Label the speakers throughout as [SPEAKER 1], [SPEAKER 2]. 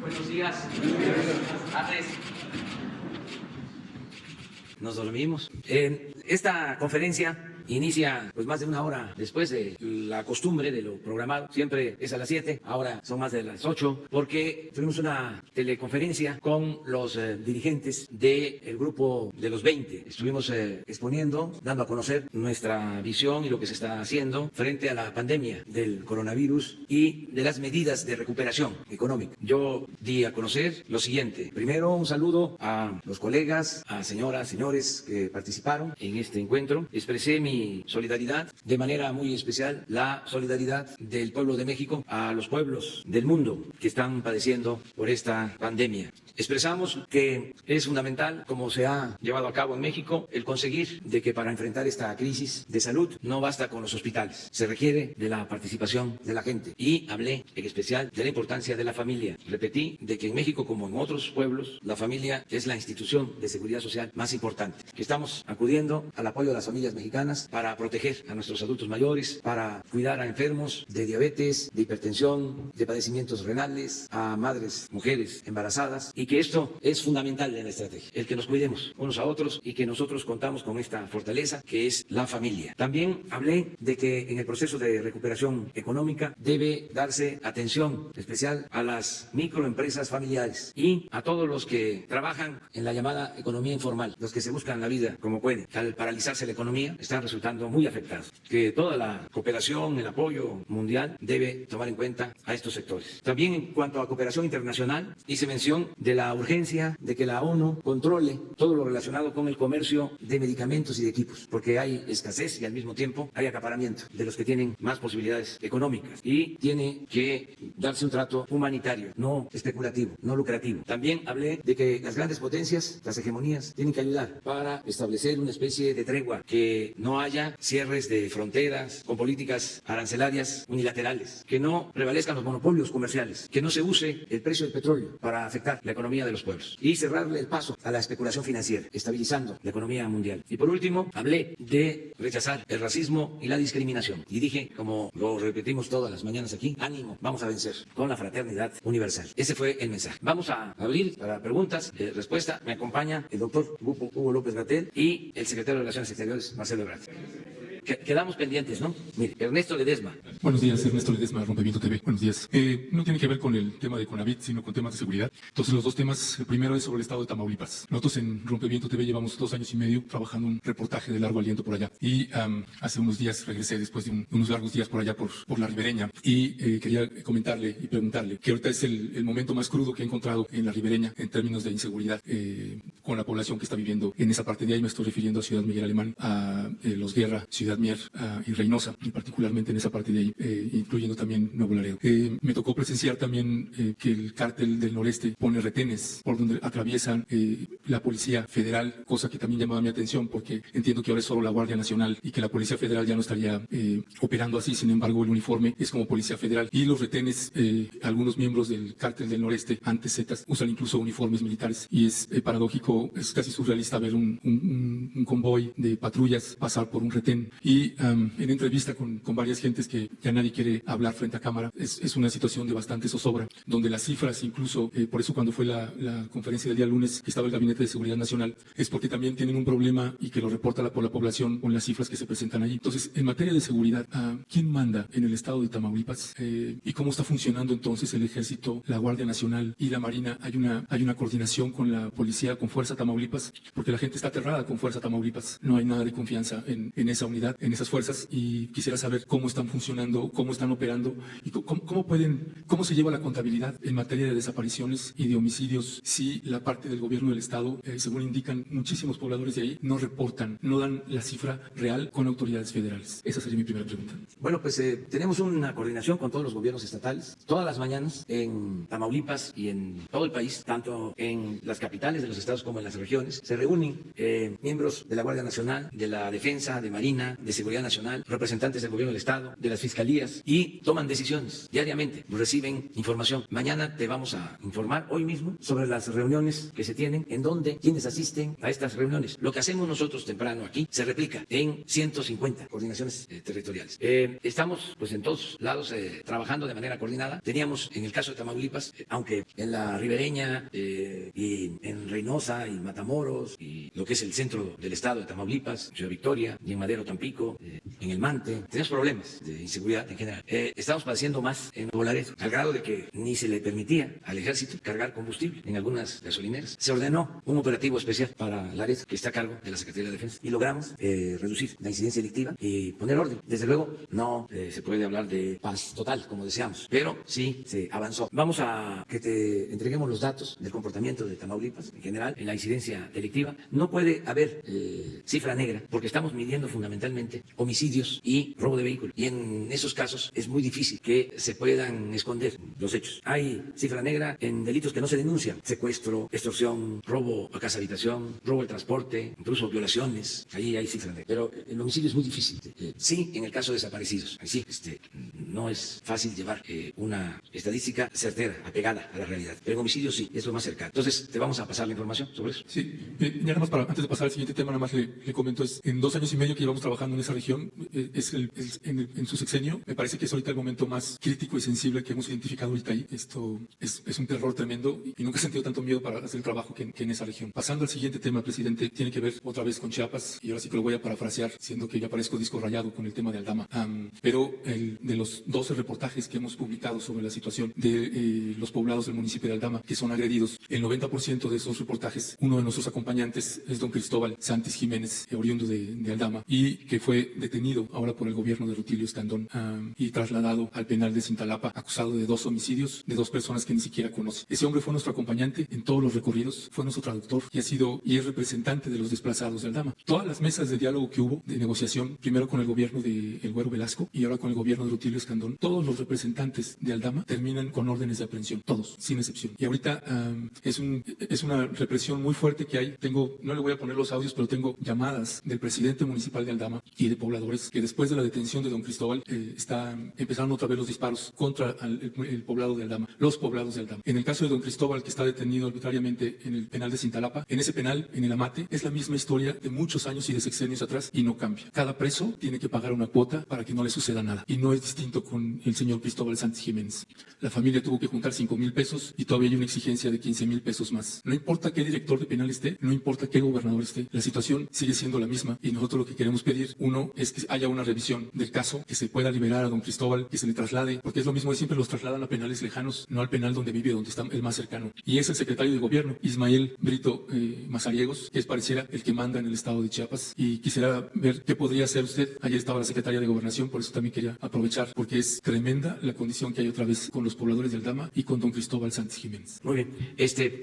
[SPEAKER 1] Buenos días. Tardes. Nos dormimos. Esta conferencia inicia pues más de una hora después de la costumbre de lo programado. Siempre es a las 7, ahora son más de las 8, porque tuvimos una teleconferencia con los dirigentes del grupo de los 20. Estuvimos exponiendo, dando a conocer nuestra visión y lo que se está haciendo frente a la pandemia del coronavirus y de las medidas de recuperación económica. Yo di a conocer lo siguiente. Primero, un saludo a los colegas, a señoras, señores que participaron en este encuentro. Expresé mi solidaridad, de manera muy especial la solidaridad del pueblo de México a los pueblos del mundo que están padeciendo por esta pandemia. Expresamos que es fundamental, como se ha llevado a cabo en México, el conseguir de que para enfrentar esta crisis de salud no basta con los hospitales, se requiere de la participación de la gente. Y hablé en especial de la importancia de la familia. Repetí de que en México, como en otros pueblos, la familia es la institución de seguridad social más importante, que estamos acudiendo al apoyo de las familias mexicanas para proteger a nuestros adultos mayores, para cuidar a enfermos de diabetes, de hipertensión, de padecimientos renales, a madres, mujeres embarazadas, y que esto es fundamental en la estrategia, el que nos cuidemos unos a otros y que nosotros contamos con esta fortaleza que es la familia. También hablé de que en el proceso de recuperación económica debe darse atención especial a las microempresas familiares y a todos los que trabajan en la llamada economía informal, los que se buscan la vida como pueden. Al paralizarse la economía, están resultando muy afectados. Que toda la cooperación, el apoyo mundial debe tomar en cuenta a estos sectores. También en cuanto a cooperación internacional, hice mención de la urgencia de que la ONU controle todo lo relacionado con el comercio de medicamentos y de equipos, porque hay escasez y al mismo tiempo hay acaparamiento de los que tienen más posibilidades económicas y tiene que darse un trato humanitario, no especulativo, no lucrativo. También hablé de que las grandes potencias, las hegemonías, tienen que ayudar para establecer una especie de tregua, que no haya cierres de fronteras con políticas arancelarias unilaterales, que no prevalezcan los monopolios comerciales, que no se use el precio del petróleo para afectar la economía de los pueblos y cerrarle el paso a la especulación financiera, estabilizando la economía mundial. Y por último, hablé de rechazar el racismo y la discriminación. Y dije, como lo repetimos todas las mañanas aquí, ánimo, vamos a vencer con la fraternidad universal. Ese fue el mensaje. Vamos a abrir para preguntas, respuesta. Me acompaña el doctor Hugo López-Gatell y el secretario de Relaciones Exteriores, Marcelo Ebrard. Quedamos pendientes, ¿no? Mire, Ernesto Ledesma.
[SPEAKER 2] Buenos días, Ernesto Ledesma, Rompeviento TV. Buenos días. No tiene que ver con el tema de CONAVIT, sino con temas de seguridad. Entonces, los dos temas, el primero es sobre el estado de Tamaulipas. Nosotros en Rompeviento TV llevamos 2 años y medio trabajando un reportaje de largo aliento por allá. Y hace unos días regresé después de unos largos días por allá, por la ribereña. Y quería comentarle y preguntarle que ahorita es el momento más crudo que he encontrado en la ribereña en términos de inseguridad con la población que está viviendo en esa parte de ahí. Me estoy refiriendo a Ciudad Miguel Alemán, a Los Guerra, Ciudad Mier y Reynosa, y particularmente en esa parte de ahí, incluyendo también Nuevo Laredo. Me tocó presenciar también que el cártel del noreste pone retenes por donde atraviesan la Policía Federal, cosa que también llamaba mi atención porque entiendo que ahora es solo la Guardia Nacional y que la Policía Federal ya no estaría operando así. Sin embargo, el uniforme es como Policía Federal y los retenes, algunos miembros del cártel del noreste, antes Zetas, usan incluso uniformes militares y es paradójico, es casi surrealista ver un convoy de patrullas pasar por un retén. Y en entrevista con varias gentes que ya nadie quiere hablar frente a cámara, es una situación de bastante zozobra, donde las cifras incluso, por eso cuando fue la conferencia del día lunes que estaba el Gabinete de Seguridad Nacional, es porque también tienen un problema y que lo reporta la población con las cifras que se presentan allí. Entonces, en materia de seguridad, ¿quién manda en el estado de Tamaulipas? ¿Y cómo está funcionando entonces el Ejército, la Guardia Nacional y la Marina? ¿Hay una coordinación con la policía, con Fuerza Tamaulipas? Porque la gente está aterrada con Fuerza Tamaulipas. No hay nada de confianza en esa unidad, en esas fuerzas, y quisiera saber cómo están funcionando, cómo están operando y cómo se lleva la contabilidad en materia de desapariciones y de homicidios si la parte del gobierno del estado, según indican muchísimos pobladores de ahí, no reportan, no dan la cifra real con autoridades federales. Esa sería mi primera pregunta.
[SPEAKER 1] Bueno, pues tenemos una coordinación con todos los gobiernos estatales, todas las mañanas en Tamaulipas y en todo el país, tanto en las capitales de los estados como en las regiones. Se reúnen miembros de la Guardia Nacional, de la Defensa, de Marina, de Seguridad Nacional, representantes del Gobierno del Estado, de las fiscalías, y toman decisiones diariamente, reciben información. Mañana te vamos a informar, hoy mismo, sobre las reuniones que se tienen, en dónde, quiénes asisten a estas reuniones. Lo que hacemos nosotros temprano aquí se replica en 150 coordinaciones territoriales. Estamos pues en todos lados trabajando de manera coordinada. Teníamos en el caso de Tamaulipas, aunque en la ribereña y en Reynosa y Matamoros y lo que es el centro del estado de Tamaulipas, Ciudad Victoria y en Madero, Tampico, en el Mante, tenemos problemas de inseguridad en general. Estamos padeciendo más en Nuevo Laredo, al grado de que ni se le permitía al ejército cargar combustible en algunas gasolineras. Se ordenó un operativo especial para Laredo, que está a cargo de la Secretaría de Defensa, y logramos reducir la incidencia delictiva y poner orden. Desde luego, no se puede hablar de paz total, como deseamos, pero sí se avanzó. Vamos a que te entreguemos los datos del comportamiento de Tamaulipas en general en la incidencia delictiva. No puede haber cifra negra porque estamos midiendo fundamentalmente homicidios y robo de vehículos, y en esos casos es muy difícil que se puedan esconder los hechos. Hay cifra negra en delitos que no se denuncian: secuestro, extorsión, robo a casa habitación, robo al transporte, incluso violaciones. Ahí hay cifra negra, pero el homicidio es muy difícil. Sí, en el caso de desaparecidos, ahí sí, no es fácil llevar una estadística certera, apegada a la realidad, pero en homicidio sí, es lo más cercano. Entonces te vamos a pasar la información sobre eso.
[SPEAKER 2] Sí, ya nada más antes de pasar al siguiente tema, nada más le comento, en 2 años y medio que llevamos trabajando en esa región, en su sexenio, me parece que es ahorita el momento más crítico y sensible que hemos identificado ahorita ahí. Esto es un terror tremendo y nunca he sentido tanto miedo para hacer el trabajo que en esa región. Pasando al siguiente tema, presidente, tiene que ver otra vez con Chiapas, y ahora sí que lo voy a parafrasear, siendo que ya parezco disco rayado con el tema de Aldama. Pero de los 12 reportajes que hemos publicado sobre la situación de los poblados del municipio de Aldama que son agredidos, el 90% de esos reportajes, uno de nuestros acompañantes es don Cristóbal Santis Jiménez, oriundo de Aldama, y que fue detenido ahora por el gobierno de Rutilio Escandón y trasladado al penal de Cintalapa, acusado de 2 homicidios de 2 personas que ni siquiera conoce. Ese hombre fue nuestro acompañante en todos los recorridos, fue nuestro traductor y es representante de los desplazados de Aldama. Todas las mesas de diálogo que hubo, de negociación, primero con el gobierno de El Güero Velasco y ahora con el gobierno de Rutilio Escandón, todos los representantes de Aldama terminan con órdenes de aprehensión, todos, sin excepción. Y ahorita es una represión muy fuerte que hay. No le voy a poner los audios, pero tengo llamadas del presidente municipal de Aldama y de pobladores que después de la detención de don Cristóbal empezaron otra vez los disparos contra el poblado de Aldama, los poblados de Aldama. En el caso de don Cristóbal, que está detenido arbitrariamente en el penal de Cintalapa, en ese penal, en el Amate, es la misma historia de muchos años y de sexenios atrás y no cambia. Cada preso tiene que pagar una cuota para que no le suceda nada. Y no es distinto con el señor Cristóbal Santis Jiménez. La familia tuvo que juntar 5,000 pesos y todavía hay una exigencia de 15,000 pesos más. No importa qué director de penal esté, no importa qué gobernador esté, la situación sigue siendo la misma y nosotros lo que queremos pedir, uno, es que haya una revisión del caso, que se pueda liberar a don Cristóbal, que se le traslade, porque es lo mismo de siempre, los trasladan a penales lejanos, no al penal donde vive, donde está el más cercano. Y es el secretario de gobierno, Ismael Brito Mazariegos, que es pareciera el que manda en el estado de Chiapas, y quisiera ver qué podría hacer usted. Ayer estaba la secretaria de Gobernación, por eso también quería aprovechar, porque es tremenda la condición que hay otra vez con los pobladores de Aldama y con don Cristóbal Santis Jiménez.
[SPEAKER 1] Muy bien,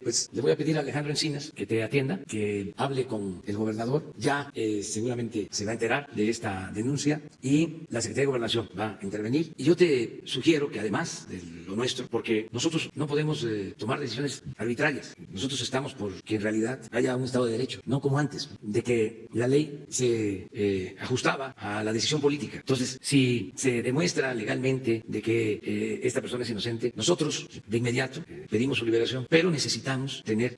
[SPEAKER 1] pues le voy a pedir a Alejandro Encinas que te atienda, que hable con el gobernador. Ya seguramente se va a enterar de esta denuncia y la Secretaría de Gobernación va a intervenir. Y yo te sugiero que además de lo nuestro, porque nosotros no podemos tomar decisiones arbitrarias, nosotros estamos por que en realidad haya un Estado de Derecho, no como antes, de que la ley se ajustaba a la decisión política. Entonces, si se demuestra legalmente de que esta persona es inocente, nosotros de inmediato pedimos su liberación, pero necesitamos tener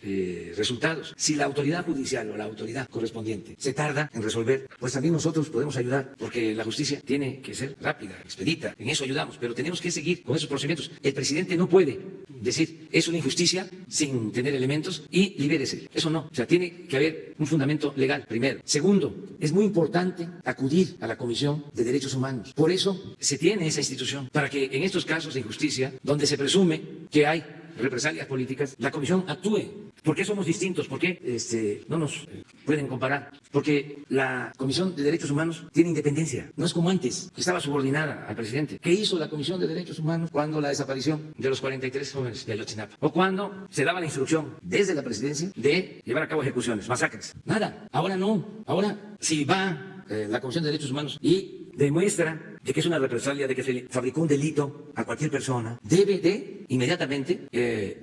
[SPEAKER 1] resultados. Si la autoridad judicial o la autoridad correspondiente se tarda en resolver, pues también nosotros podemos ayudar, porque la justicia tiene que ser rápida, expedita, en eso ayudamos, pero tenemos que seguir con esos procedimientos. El presidente no puede decir es una injusticia sin tener elementos y libérese. Eso no, o sea, tiene que haber un fundamento legal, primero. Segundo, es muy importante acudir a la Comisión de Derechos Humanos. Por eso se tiene esa institución, para que en estos casos de injusticia, donde se presume que hay represalias políticas, la comisión actúe. ¿Por qué somos distintos? ¿Por qué no nos pueden comparar? Porque la Comisión de Derechos Humanos tiene independencia. No es como antes, que estaba subordinada al presidente. ¿Qué hizo la Comisión de Derechos Humanos cuando la desaparición de los 43 jóvenes de Ayotzinapa? O cuando se daba la instrucción desde la presidencia de llevar a cabo ejecuciones, masacres. Nada. Ahora no. Ahora, si va la Comisión de Derechos Humanos y demuestra de que es una represalia, de que se fabricó un delito a cualquier persona, debe de inmediatamente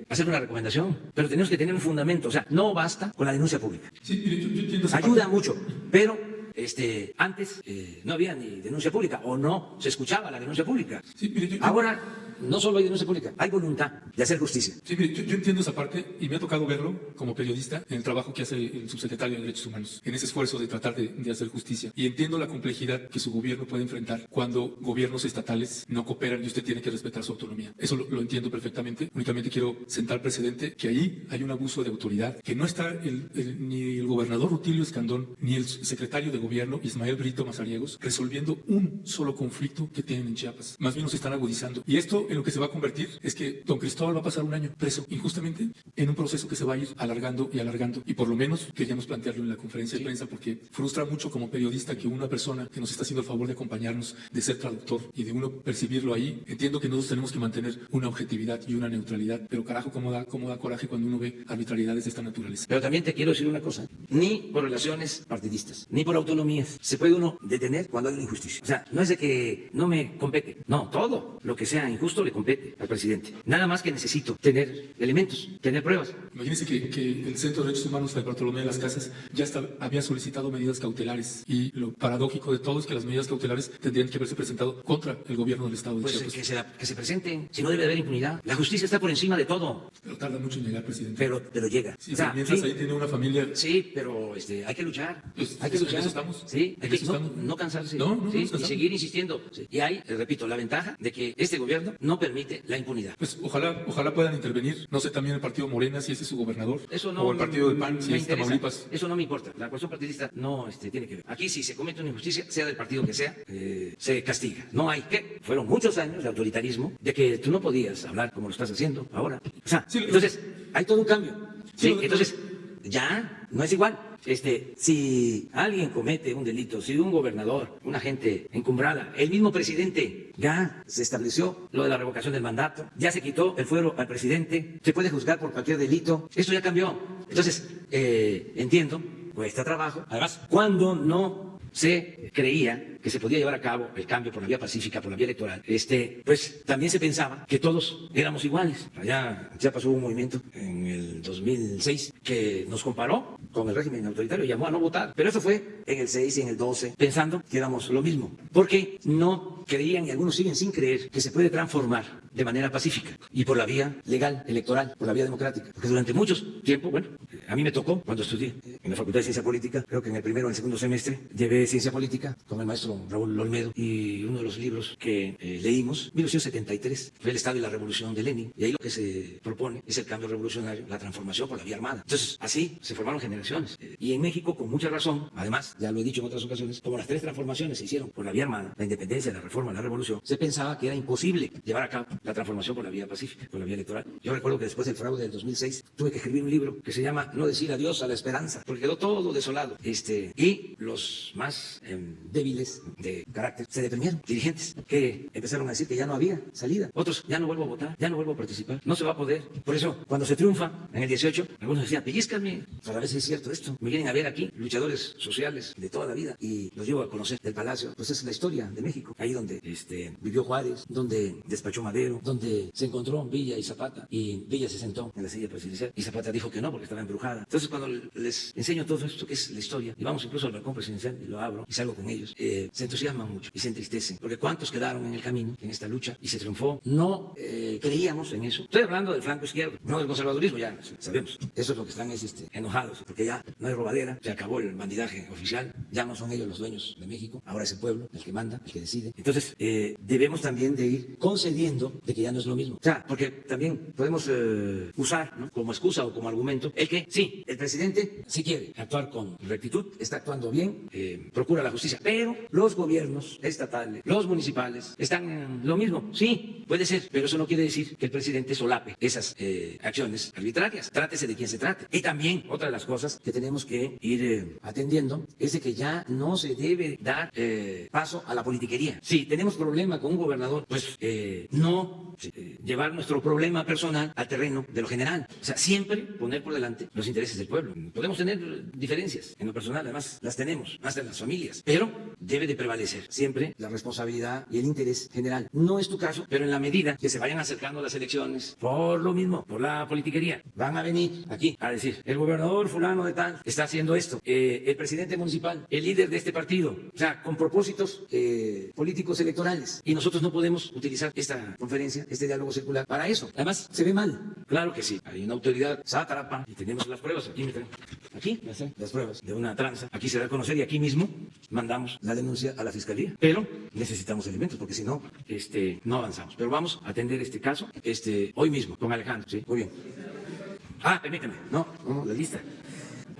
[SPEAKER 1] hacer una recomendación. Pero tenemos que tener un fundamento. O sea, no basta con la denuncia pública.
[SPEAKER 2] Sí, yo entiendo esa
[SPEAKER 1] ayuda
[SPEAKER 2] parte.
[SPEAKER 1] mucho, pero Antes no había ni denuncia pública o no se escuchaba la denuncia pública.
[SPEAKER 2] Sí, mire,
[SPEAKER 1] Ahora no solo hay denuncia pública, hay voluntad de hacer justicia.
[SPEAKER 2] Sí, mire, yo entiendo esa parte y me ha tocado verlo como periodista en el trabajo que hace el subsecretario de Derechos Humanos, en ese esfuerzo de tratar de hacer justicia. Y entiendo la complejidad que su gobierno puede enfrentar cuando gobiernos estatales no cooperan y usted tiene que respetar su autonomía. Eso lo entiendo perfectamente. Únicamente quiero sentar precedente que ahí hay un abuso de autoridad, que no está ni el gobernador Rutilio Escandón ni el secretario de gobierno Ismael Brito Mazariegos resolviendo un solo conflicto que tienen en Chiapas. Más bien los están agudizando. Y esto en lo que se va a convertir es que don Cristóbal va a pasar un año preso injustamente en un proceso que se va a ir alargando y alargando. Y por lo menos queríamos plantearlo en la conferencia de prensa porque frustra mucho como periodista que una persona que nos está haciendo el favor de acompañarnos, de ser traductor y de uno percibirlo ahí, entiendo que nosotros tenemos que mantener una objetividad y una neutralidad, pero carajo, cómo da coraje cuando uno ve arbitrariedades de esta naturaleza.
[SPEAKER 1] Pero también te quiero decir una cosa, ni por relaciones partidistas, ni por autonomías, se puede uno detener cuando hay una injusticia. O sea, no es de que no me compete, no, todo lo que sea injusto le compete al presidente. Nada más que necesito tener elementos, tener pruebas.
[SPEAKER 2] Imagínense que el Centro de Derechos Humanos Fray Bartolomé de las Casas ya había solicitado medidas cautelares y lo paradójico de todo es que las medidas cautelares tendrían que haberse presentado contra el gobierno del Estado de
[SPEAKER 1] Pues
[SPEAKER 2] Chiapas.
[SPEAKER 1] que se presenten, si no debe de haber impunidad. La justicia está por encima de todo.
[SPEAKER 2] Pero tarda mucho en llegar, presidente.
[SPEAKER 1] Pero llega.
[SPEAKER 2] Sí, mientras ahí tiene una familia.
[SPEAKER 1] Sí, pero hay que luchar.
[SPEAKER 2] Pues,
[SPEAKER 1] hay que luchar.
[SPEAKER 2] en eso estamos.
[SPEAKER 1] Sí, hay
[SPEAKER 2] En
[SPEAKER 1] que
[SPEAKER 2] eso estamos.
[SPEAKER 1] no cansarse.
[SPEAKER 2] No
[SPEAKER 1] ¿sí?
[SPEAKER 2] nos cansamos.
[SPEAKER 1] Y seguir insistiendo. Sí. Y hay, repito, la ventaja de que este gobierno no permite la impunidad.
[SPEAKER 2] Pues ojalá puedan intervenir. No sé también el partido Morena, si ese es su gobernador.
[SPEAKER 1] Eso no
[SPEAKER 2] o el partido del PAN, si
[SPEAKER 1] me
[SPEAKER 2] es
[SPEAKER 1] interesa.
[SPEAKER 2] Tamaulipas.
[SPEAKER 1] Eso no me importa. La cuestión partidista no tiene que ver. Aquí si se comete una injusticia, sea del partido que sea, se castiga. No hay que. Fueron muchos años de autoritarismo, de que tú no podías hablar como lo estás haciendo ahora. O sea,
[SPEAKER 2] Sí,
[SPEAKER 1] entonces hay todo un cambio.
[SPEAKER 2] Sí,
[SPEAKER 1] ¿sí? Entonces, ya no es igual. Si alguien comete un delito, si un gobernador, una gente encumbrada, el mismo presidente, ya se estableció lo de la revocación del mandato, ya se quitó el fuero al presidente, se puede juzgar por cualquier delito, esto ya cambió. Entonces, entiendo, cuesta trabajo. Además, cuando no se creía que se podía llevar a cabo el cambio por la vía pacífica, por la vía electoral, pues también se pensaba que todos éramos iguales. Allá en Chiapas hubo un movimiento en el 2006 que nos comparó con el régimen autoritario y llamó a no votar. Pero eso fue en el 6 y en el 12, pensando que éramos lo mismo. Porque no creían, y algunos siguen sin creer, que se puede transformar de manera pacífica y por la vía legal, electoral, por la vía democrática. Porque durante mucho tiempo, a mí me tocó, cuando estudié en la Facultad de Ciencia Política, creo que en el primero o en el segundo semestre, llevé Ciencia Política con el maestro Raúl Olmedo, y uno de los libros que leímos, 1973, fue El Estado y la Revolución de Lenin, y ahí lo que se propone es el cambio revolucionario, la transformación por la vía armada. Entonces, así se formaron generaciones. Y en México, con mucha razón, además, ya lo he dicho en otras ocasiones, como las 3 transformaciones se hicieron por la vía armada, la independencia, la reforma, la revolución, se pensaba que era imposible llevar a cabo la transformación por la vía pacífica, por la vía electoral. Yo recuerdo que después del fraude del 2006 tuve que escribir un libro que se llama No decir adiós a la esperanza, porque quedó todo desolado. Y los más débiles de carácter se deprimieron, dirigentes que empezaron a decir que ya no había salida. Otros, ya no vuelvo a votar, ya no vuelvo a participar, no se va a poder. Por eso, cuando se triunfa en el 18, algunos decían, pellízcame. Pues a veces es cierto esto. Me vienen a ver aquí luchadores sociales de toda la vida y los llevo a conocer del Palacio. Pues es la historia de México, ahí donde vivió Juárez, donde despachó Madero, donde se encontró Villa y Zapata, y Villa se sentó en la silla presidencial y Zapata dijo que no porque estaba embrujada. Entonces, cuando les enseño todo esto que es la historia, y vamos incluso al balcón presidencial y lo abro y salgo con ellos, se entusiasman mucho y se entristecen, porque cuántos quedaron en el camino en esta lucha y se triunfó. No creíamos en eso. Estoy hablando del flanco izquierdo, no del conservadurismo, ya sabemos. Eso es lo que están enojados, porque ya no hay robadera, se acabó el bandidaje oficial, ya no son ellos los dueños de México, ahora es el pueblo el que manda, el que decide. Entonces, debemos también de ir concediendo de que ya no es lo mismo. O sea, porque también podemos usar, ¿no?, como excusa o como argumento el que sí, el presidente sí quiere actuar con rectitud, está actuando bien, procura la justicia, pero los gobiernos estatales, los municipales, están en lo mismo. Sí, puede ser, pero eso no quiere decir que el presidente solape esas acciones arbitrarias. Trátese de quien se trate. Y también, otra de las cosas que tenemos que ir atendiendo es de que ya no se debe dar paso a la politiquería. Si tenemos problema con un gobernador, pues no llevar nuestro problema personal al terreno de lo general. O sea, siempre poner por delante los intereses del pueblo. Podemos tener diferencias en lo personal, además las tenemos, hasta en las familias, pero debe de prevalecer siempre la responsabilidad y el interés general. No es tu caso, pero en la medida que se vayan acercando las elecciones, por lo mismo, por la politiquería, van a venir aquí a decir, el gobernador fulano de tal está haciendo esto, el presidente municipal, el líder de este partido, o sea, con propósitos políticos electorales. Y nosotros no podemos utilizar esta conferencia, este diálogo circular para eso. Además, se ve mal. Claro que sí. Hay una autoridad sátrapa y tenemos las pruebas. Aquí las pruebas de una tranza. Aquí se da a conocer y aquí mismo mandamos la denuncia a la fiscalía. Pero necesitamos elementos porque si no, no avanzamos. Pero vamos a atender este caso hoy mismo con Alejandro. ¿Sí? Muy bien. Permíteme. No, la lista.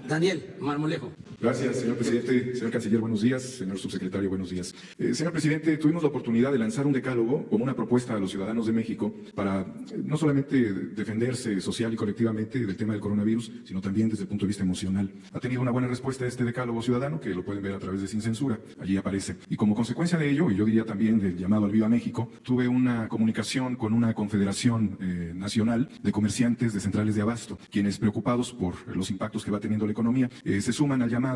[SPEAKER 1] Daniel Marmolejo.
[SPEAKER 3] Gracias, señor presidente. Señor canciller, buenos días. Señor subsecretario, buenos días. Señor presidente, tuvimos la oportunidad de lanzar un decálogo como una propuesta a los ciudadanos de México para no solamente defenderse social y colectivamente del tema del coronavirus, sino también desde el punto de vista emocional. Ha tenido una buena respuesta este decálogo ciudadano, que lo pueden ver a través de Sin Censura. Allí aparece. Y como consecuencia de ello, y yo diría también del llamado al Viva México, tuve una comunicación con una confederación nacional de comerciantes de centrales de abasto, quienes preocupados por los impactos que va teniendo la economía, se suman al llamado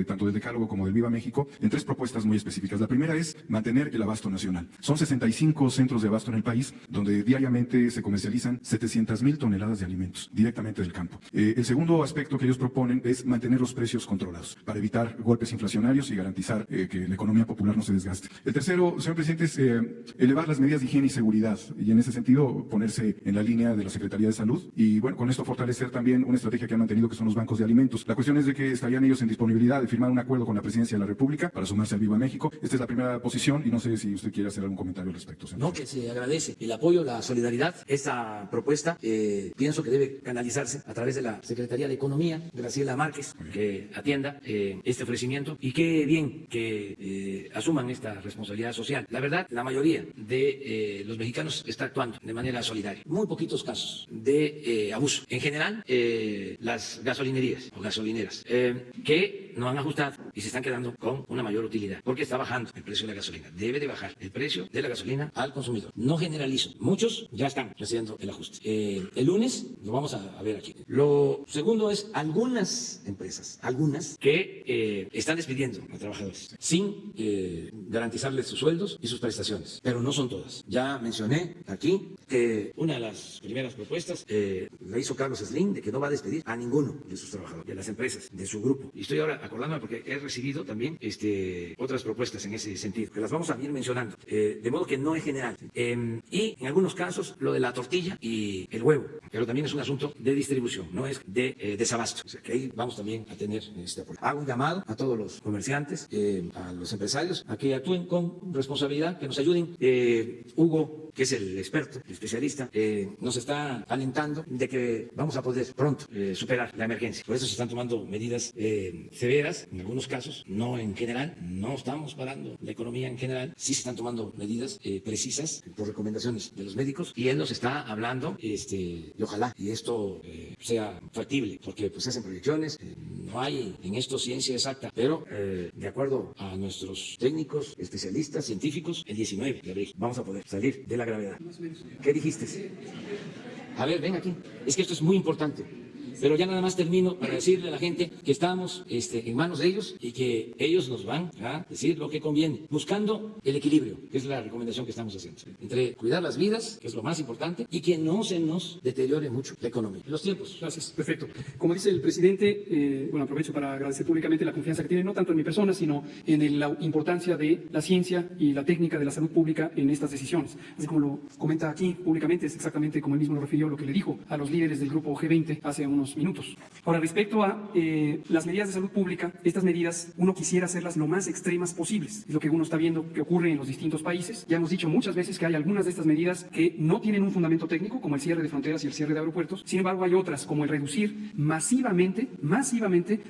[SPEAKER 3] tanto del decálogo como del Viva México en tres propuestas muy específicas. La primera es mantener el abasto nacional. Son 65 centros de abasto en el país donde diariamente se comercializan 700,000 toneladas de alimentos directamente del campo. El segundo aspecto que ellos proponen es mantener los precios controlados para evitar golpes inflacionarios y garantizar que la economía popular no se desgaste. El tercero, señor presidente, es elevar las medidas de higiene y seguridad y en ese sentido ponerse en la línea de la Secretaría de Salud y bueno, con esto fortalecer también una estrategia que han mantenido que son los bancos de alimentos. La cuestión es de que estarían ellos en disponibilidad de firmar un acuerdo con la Presidencia de la República para sumarse al Viva México. Esta es la primera posición y no sé si usted quiere hacer algún comentario al respecto, señor.
[SPEAKER 1] No, que se agradece el apoyo, la solidaridad. Esta propuesta pienso que debe canalizarse a través de la Secretaría de Economía, Graciela Márquez, que atienda este ofrecimiento y qué bien que asuman esta responsabilidad social. La verdad, la mayoría de los mexicanos está actuando de manera solidaria. Muy poquitos casos de abuso. En general, las gasolinerías o gasolineras que no han ajustado y se están quedando con una mayor utilidad porque está bajando el precio de la gasolina. Debe de bajar el precio de la gasolina al consumidor. No generalizo. Muchos ya están haciendo el ajuste. El lunes lo vamos a ver aquí. Lo segundo es algunas empresas, que están despidiendo a trabajadores sin garantizarles sus sueldos y sus prestaciones, pero no son todas. Ya mencioné aquí que una de las primeras propuestas la hizo Carlos Slim de que no va a despedir a ninguno de sus trabajadores, de las empresas, de su grupo. Y estoy ahora acordándome porque he recibido también otras propuestas en ese sentido, que las vamos a ir mencionando, de modo que no es general. Y en algunos casos lo de la tortilla y el huevo, pero también es un asunto de distribución, no es de desabasto. O sea que ahí vamos también a tener este apoyo. Hago un llamado a todos los comerciantes, a los empresarios, a que actúen con responsabilidad, que nos ayuden. Hugo, que es el experto, el especialista, nos está alentando de que vamos a poder pronto superar la emergencia. Por eso se están tomando medidas severas, en algunos casos, no en general, no estamos parando la economía en general, sí se están tomando medidas precisas por recomendaciones de los médicos y él nos está hablando y ojalá y esto sea factible, porque pues se hacen proyecciones, no hay en esto ciencia exacta, pero de acuerdo a nuestros técnicos, especialistas, científicos, el 19 de abril vamos a poder salir de la gravedad. ¿Qué dijiste? A ver, ven aquí. Es que esto es muy importante. Pero ya nada más termino para decirle a la gente que estamos en manos de ellos y que ellos nos van a decir lo que conviene, buscando el equilibrio, que es la recomendación que estamos haciendo, entre cuidar las vidas, que es lo más importante, y que no se nos deteriore mucho la economía. Los tiempos.
[SPEAKER 4] Gracias, perfecto. Como dice el presidente, aprovecho para agradecer públicamente la confianza que tiene, no tanto en mi persona, sino en la importancia de la ciencia y la técnica de la salud pública en estas decisiones. Así como lo comenta aquí públicamente, es exactamente como él mismo lo refirió, lo que le dijo a los líderes del grupo G20 hace unos minutos. Ahora, respecto a las medidas de salud pública, estas medidas uno quisiera hacerlas lo más extremas posibles. Es lo que uno está viendo que ocurre en los distintos países. Ya hemos dicho muchas veces que hay algunas de estas medidas que no tienen un fundamento técnico, como el cierre de fronteras y el cierre de aeropuertos. Sin embargo, hay otras, como el reducir masivamente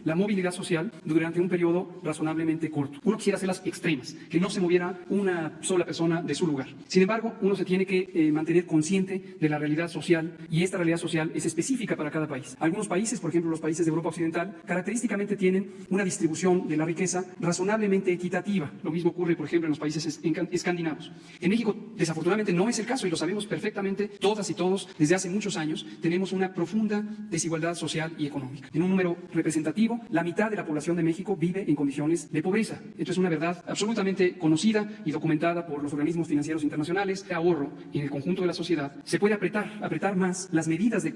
[SPEAKER 4] la movilidad social durante un periodo razonablemente corto. Uno quisiera hacerlas extremas, que no se moviera una sola persona de su lugar. Sin embargo, uno se tiene que mantener consciente de la realidad social y esta realidad social es específica para cada país. Algunos países, por ejemplo los países de Europa Occidental, característicamente tienen una distribución de la riqueza razonablemente equitativa. Lo mismo ocurre, por ejemplo, en los países escandinavos. En México, desafortunadamente, no es el caso y lo sabemos perfectamente todas y todos desde hace muchos años. Tenemos una profunda desigualdad social y económica. En un número representativo, la mitad de la población de México vive en condiciones de pobreza. Esto es una verdad absolutamente conocida y documentada por los organismos financieros internacionales. El ahorro en el conjunto de la sociedad se puede apretar más las medidas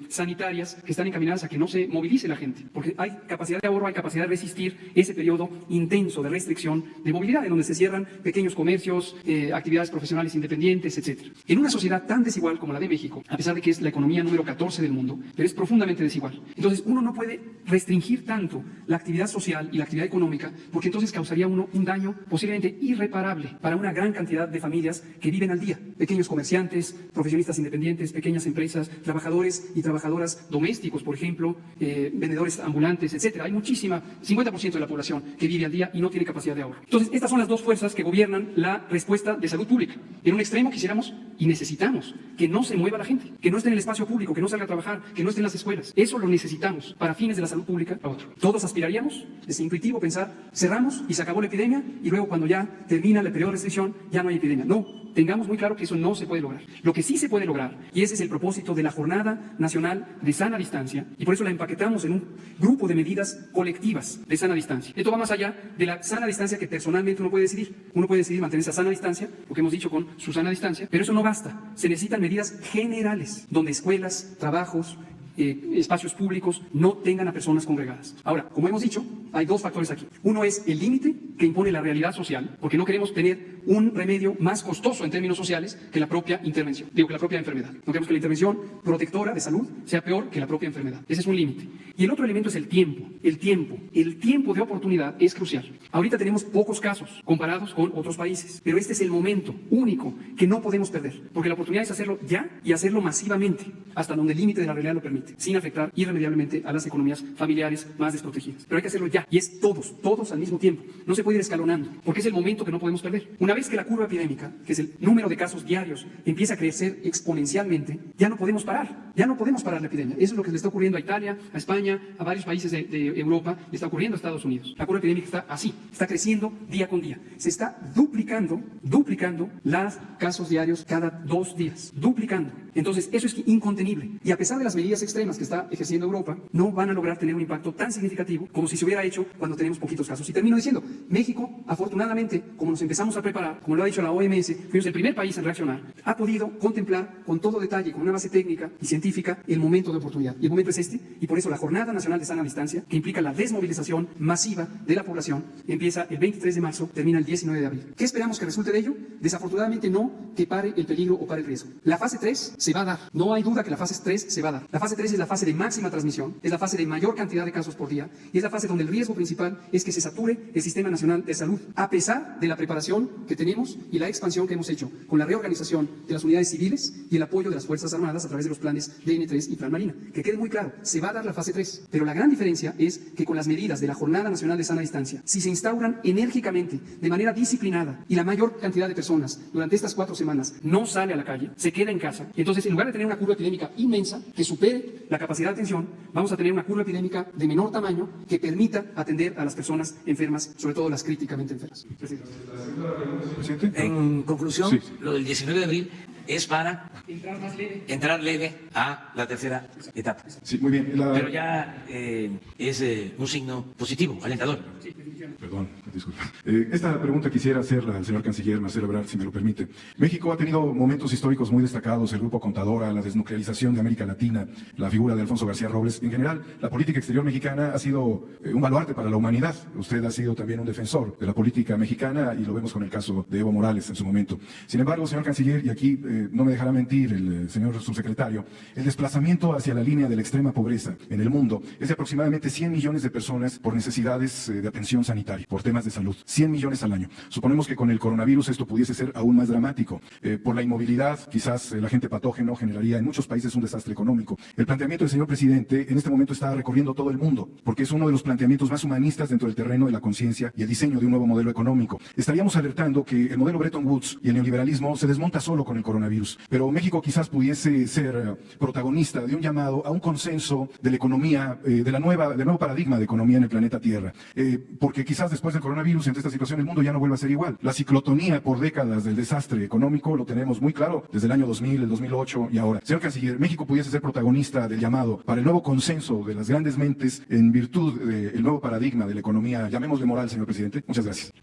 [SPEAKER 4] sanitarias que están encaminadas a que no se movilice la gente, porque hay capacidad de ahorro, hay capacidad de resistir ese periodo intenso de restricción de movilidad, en donde se cierran pequeños comercios, actividades profesionales independientes, etc. En una sociedad tan desigual como la de México, a pesar de que es la economía número 14 del mundo, pero es profundamente desigual. Entonces, uno no puede restringir tanto la actividad social y la actividad económica, porque entonces causaría uno un daño posiblemente irreparable para una gran cantidad de familias que viven al día. Pequeños comerciantes, profesionistas independientes, pequeñas empresas, trabajadores y trabajadoras domésticos, por ejemplo, vendedores ambulantes, etc. Hay muchísima, 50% de la población que vive al día y no tiene capacidad de ahorro. Entonces, estas son las dos fuerzas que gobiernan la respuesta de salud pública. En un extremo quisiéramos y necesitamos que no se mueva la gente, que no esté en el espacio público, que no salga a trabajar, que no esté en las escuelas. Eso lo necesitamos para fines de la salud pública a otro. Todos aspiraríamos, es intuitivo pensar, cerramos y se acabó la epidemia y luego cuando ya termina el periodo de restricción ya no hay epidemia. No, tengamos muy claro que eso no se puede lograr. Lo que sí se puede lograr, y ese es el propósito de la Jornada Nacional de Sana Distancia, y por eso la empaquetamos en un grupo de medidas colectivas de sana distancia. Esto va más allá de la sana distancia que personalmente uno puede decidir. Uno puede decidir mantener esa sana distancia, lo que hemos dicho con su sana distancia, pero eso no basta. Se necesitan medidas generales, donde escuelas, trabajos, espacios públicos no tengan a personas congregadas. Ahora, como hemos dicho, hay dos factores aquí. Uno es el límite que impone la realidad social, porque no queremos tener un remedio más costoso en términos sociales que la propia intervención, que la propia enfermedad. No queremos que la intervención protectora de salud sea peor que la propia enfermedad. Ese es un límite. Y el otro elemento es el tiempo. El tiempo de oportunidad es crucial. Ahorita tenemos pocos casos comparados con otros países, pero este es el momento único que no podemos perder, porque la oportunidad es hacerlo ya y hacerlo masivamente, hasta donde el límite de la realidad lo permite, sin afectar irremediablemente a las economías familiares más desprotegidas. Pero hay que hacerlo ya, y es todos al mismo tiempo. No se puede ir escalonando, porque es el momento que no podemos perder. Una vez que la curva epidémica, que es el número de casos diarios, empieza a crecer exponencialmente, ya no podemos parar la epidemia. Eso es lo que le está ocurriendo a Italia, a España, a varios países de Europa, le está ocurriendo a Estados Unidos. La curva epidémica está así, está creciendo día con día. Se está duplicando los casos diarios cada 2 días, duplicando. Entonces, eso es incontenible. Y a pesar de las medidas extremas que está ejerciendo Europa, no van a lograr tener un impacto tan significativo como si se hubiera hecho cuando tenemos poquitos casos. Y termino diciendo, México, afortunadamente, como nos empezamos a preparar, como lo ha dicho la OMS, fuimos el primer país en reaccionar, ha podido contemplar con todo detalle, con una base técnica y científica, el momento de oportunidad. Y el momento es este, y por eso la Jornada Nacional de Sana Distancia, que implica la desmovilización masiva de la población, empieza el 23 de marzo, termina el 19 de abril. ¿Qué esperamos que resulte de ello? Desafortunadamente no que pare el peligro o pare el riesgo. La fase 3 se va a dar. No hay duda que la fase 3 se va a dar. La fase 3 es la fase de máxima transmisión, es la fase de mayor cantidad de casos por día, y es la fase donde el riesgo principal es que se sature el Sistema Nacional de Salud, a pesar de la preparación que tenemos y la expansión que hemos hecho con la reorganización de las unidades civiles y el apoyo de las Fuerzas Armadas a través de los planes DN3 y Plan Marina. Que quede muy claro, se va a dar la fase 3, pero la gran diferencia es que con las medidas de la Jornada Nacional de Sana Distancia, si se instauran enérgicamente, de manera disciplinada, y la mayor cantidad de personas durante estas 4 semanas no sale a la calle, se queda en casa, entonces en lugar de tener una curva epidémica inmensa que supere la capacidad de atención, vamos a tener una curva epidémica de menor tamaño que permita atender a las personas enfermas, sobre todo las críticamente enfermas.
[SPEAKER 1] En conclusión,
[SPEAKER 3] Sí.
[SPEAKER 1] lo del 19 de abril es para entrar leve a la tercera etapa.
[SPEAKER 3] Sí, muy bien.
[SPEAKER 1] Pero ya es un signo positivo, alentador.
[SPEAKER 3] Perdón, disculpa. Esta pregunta quisiera hacerla al señor canciller Marcelo Ebrard, si me lo permite. México ha tenido momentos históricos muy destacados, el Grupo Contadora, la desnuclearización de América Latina, la figura de Alfonso García Robles. En general, la política exterior mexicana ha sido un baluarte para la humanidad. Usted ha sido también un defensor de la política mexicana y lo vemos con el caso de Evo Morales en su momento. Sin embargo, señor canciller, y aquí no me dejará mentir el señor subsecretario, el desplazamiento hacia la línea de la extrema pobreza en el mundo es de aproximadamente 100 millones de personas por necesidades de atención sanitaria, por temas de salud. 100 millones al año. Suponemos que con el coronavirus esto pudiese ser aún más dramático. Por la inmovilidad, quizás el agente patógeno generaría en muchos países un desastre económico. El planteamiento del señor presidente en este momento está recorriendo todo el mundo, porque es uno de los planteamientos más humanistas dentro del terreno de la conciencia y el diseño de un nuevo modelo económico. Estaríamos alertando que el modelo Bretton Woods y el neoliberalismo se desmonta solo con el coronavirus. coronavirus. Pero México quizás pudiese ser protagonista de un llamado a un consenso de la economía, del nuevo paradigma de economía en el planeta Tierra. Porque quizás después del coronavirus, ante esta situación, el mundo ya no vuelva a ser igual. La ciclotonía por décadas del desastre económico lo tenemos muy claro desde el año 2000, el 2008 y ahora. Señor Canciller, México pudiese ser protagonista del llamado para el nuevo consenso de las grandes mentes en virtud del nuevo paradigma de la economía, llamémosle moral, señor presidente. Muchas gracias.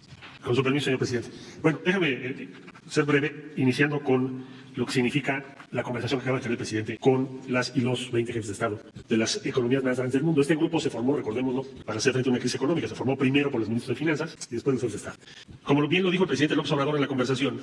[SPEAKER 5] Con su permiso, señor presidente. Bueno, déjame ser breve, iniciando con lo que significa la conversación que acaba de tener el presidente con las y los 20 jefes de Estado de las economías más grandes del mundo. Este grupo se formó, recordémoslo, para hacer frente a una crisis económica. Se formó primero por los ministros de Finanzas y después los jefes de Estado. Como bien lo dijo el presidente López Obrador en la conversación,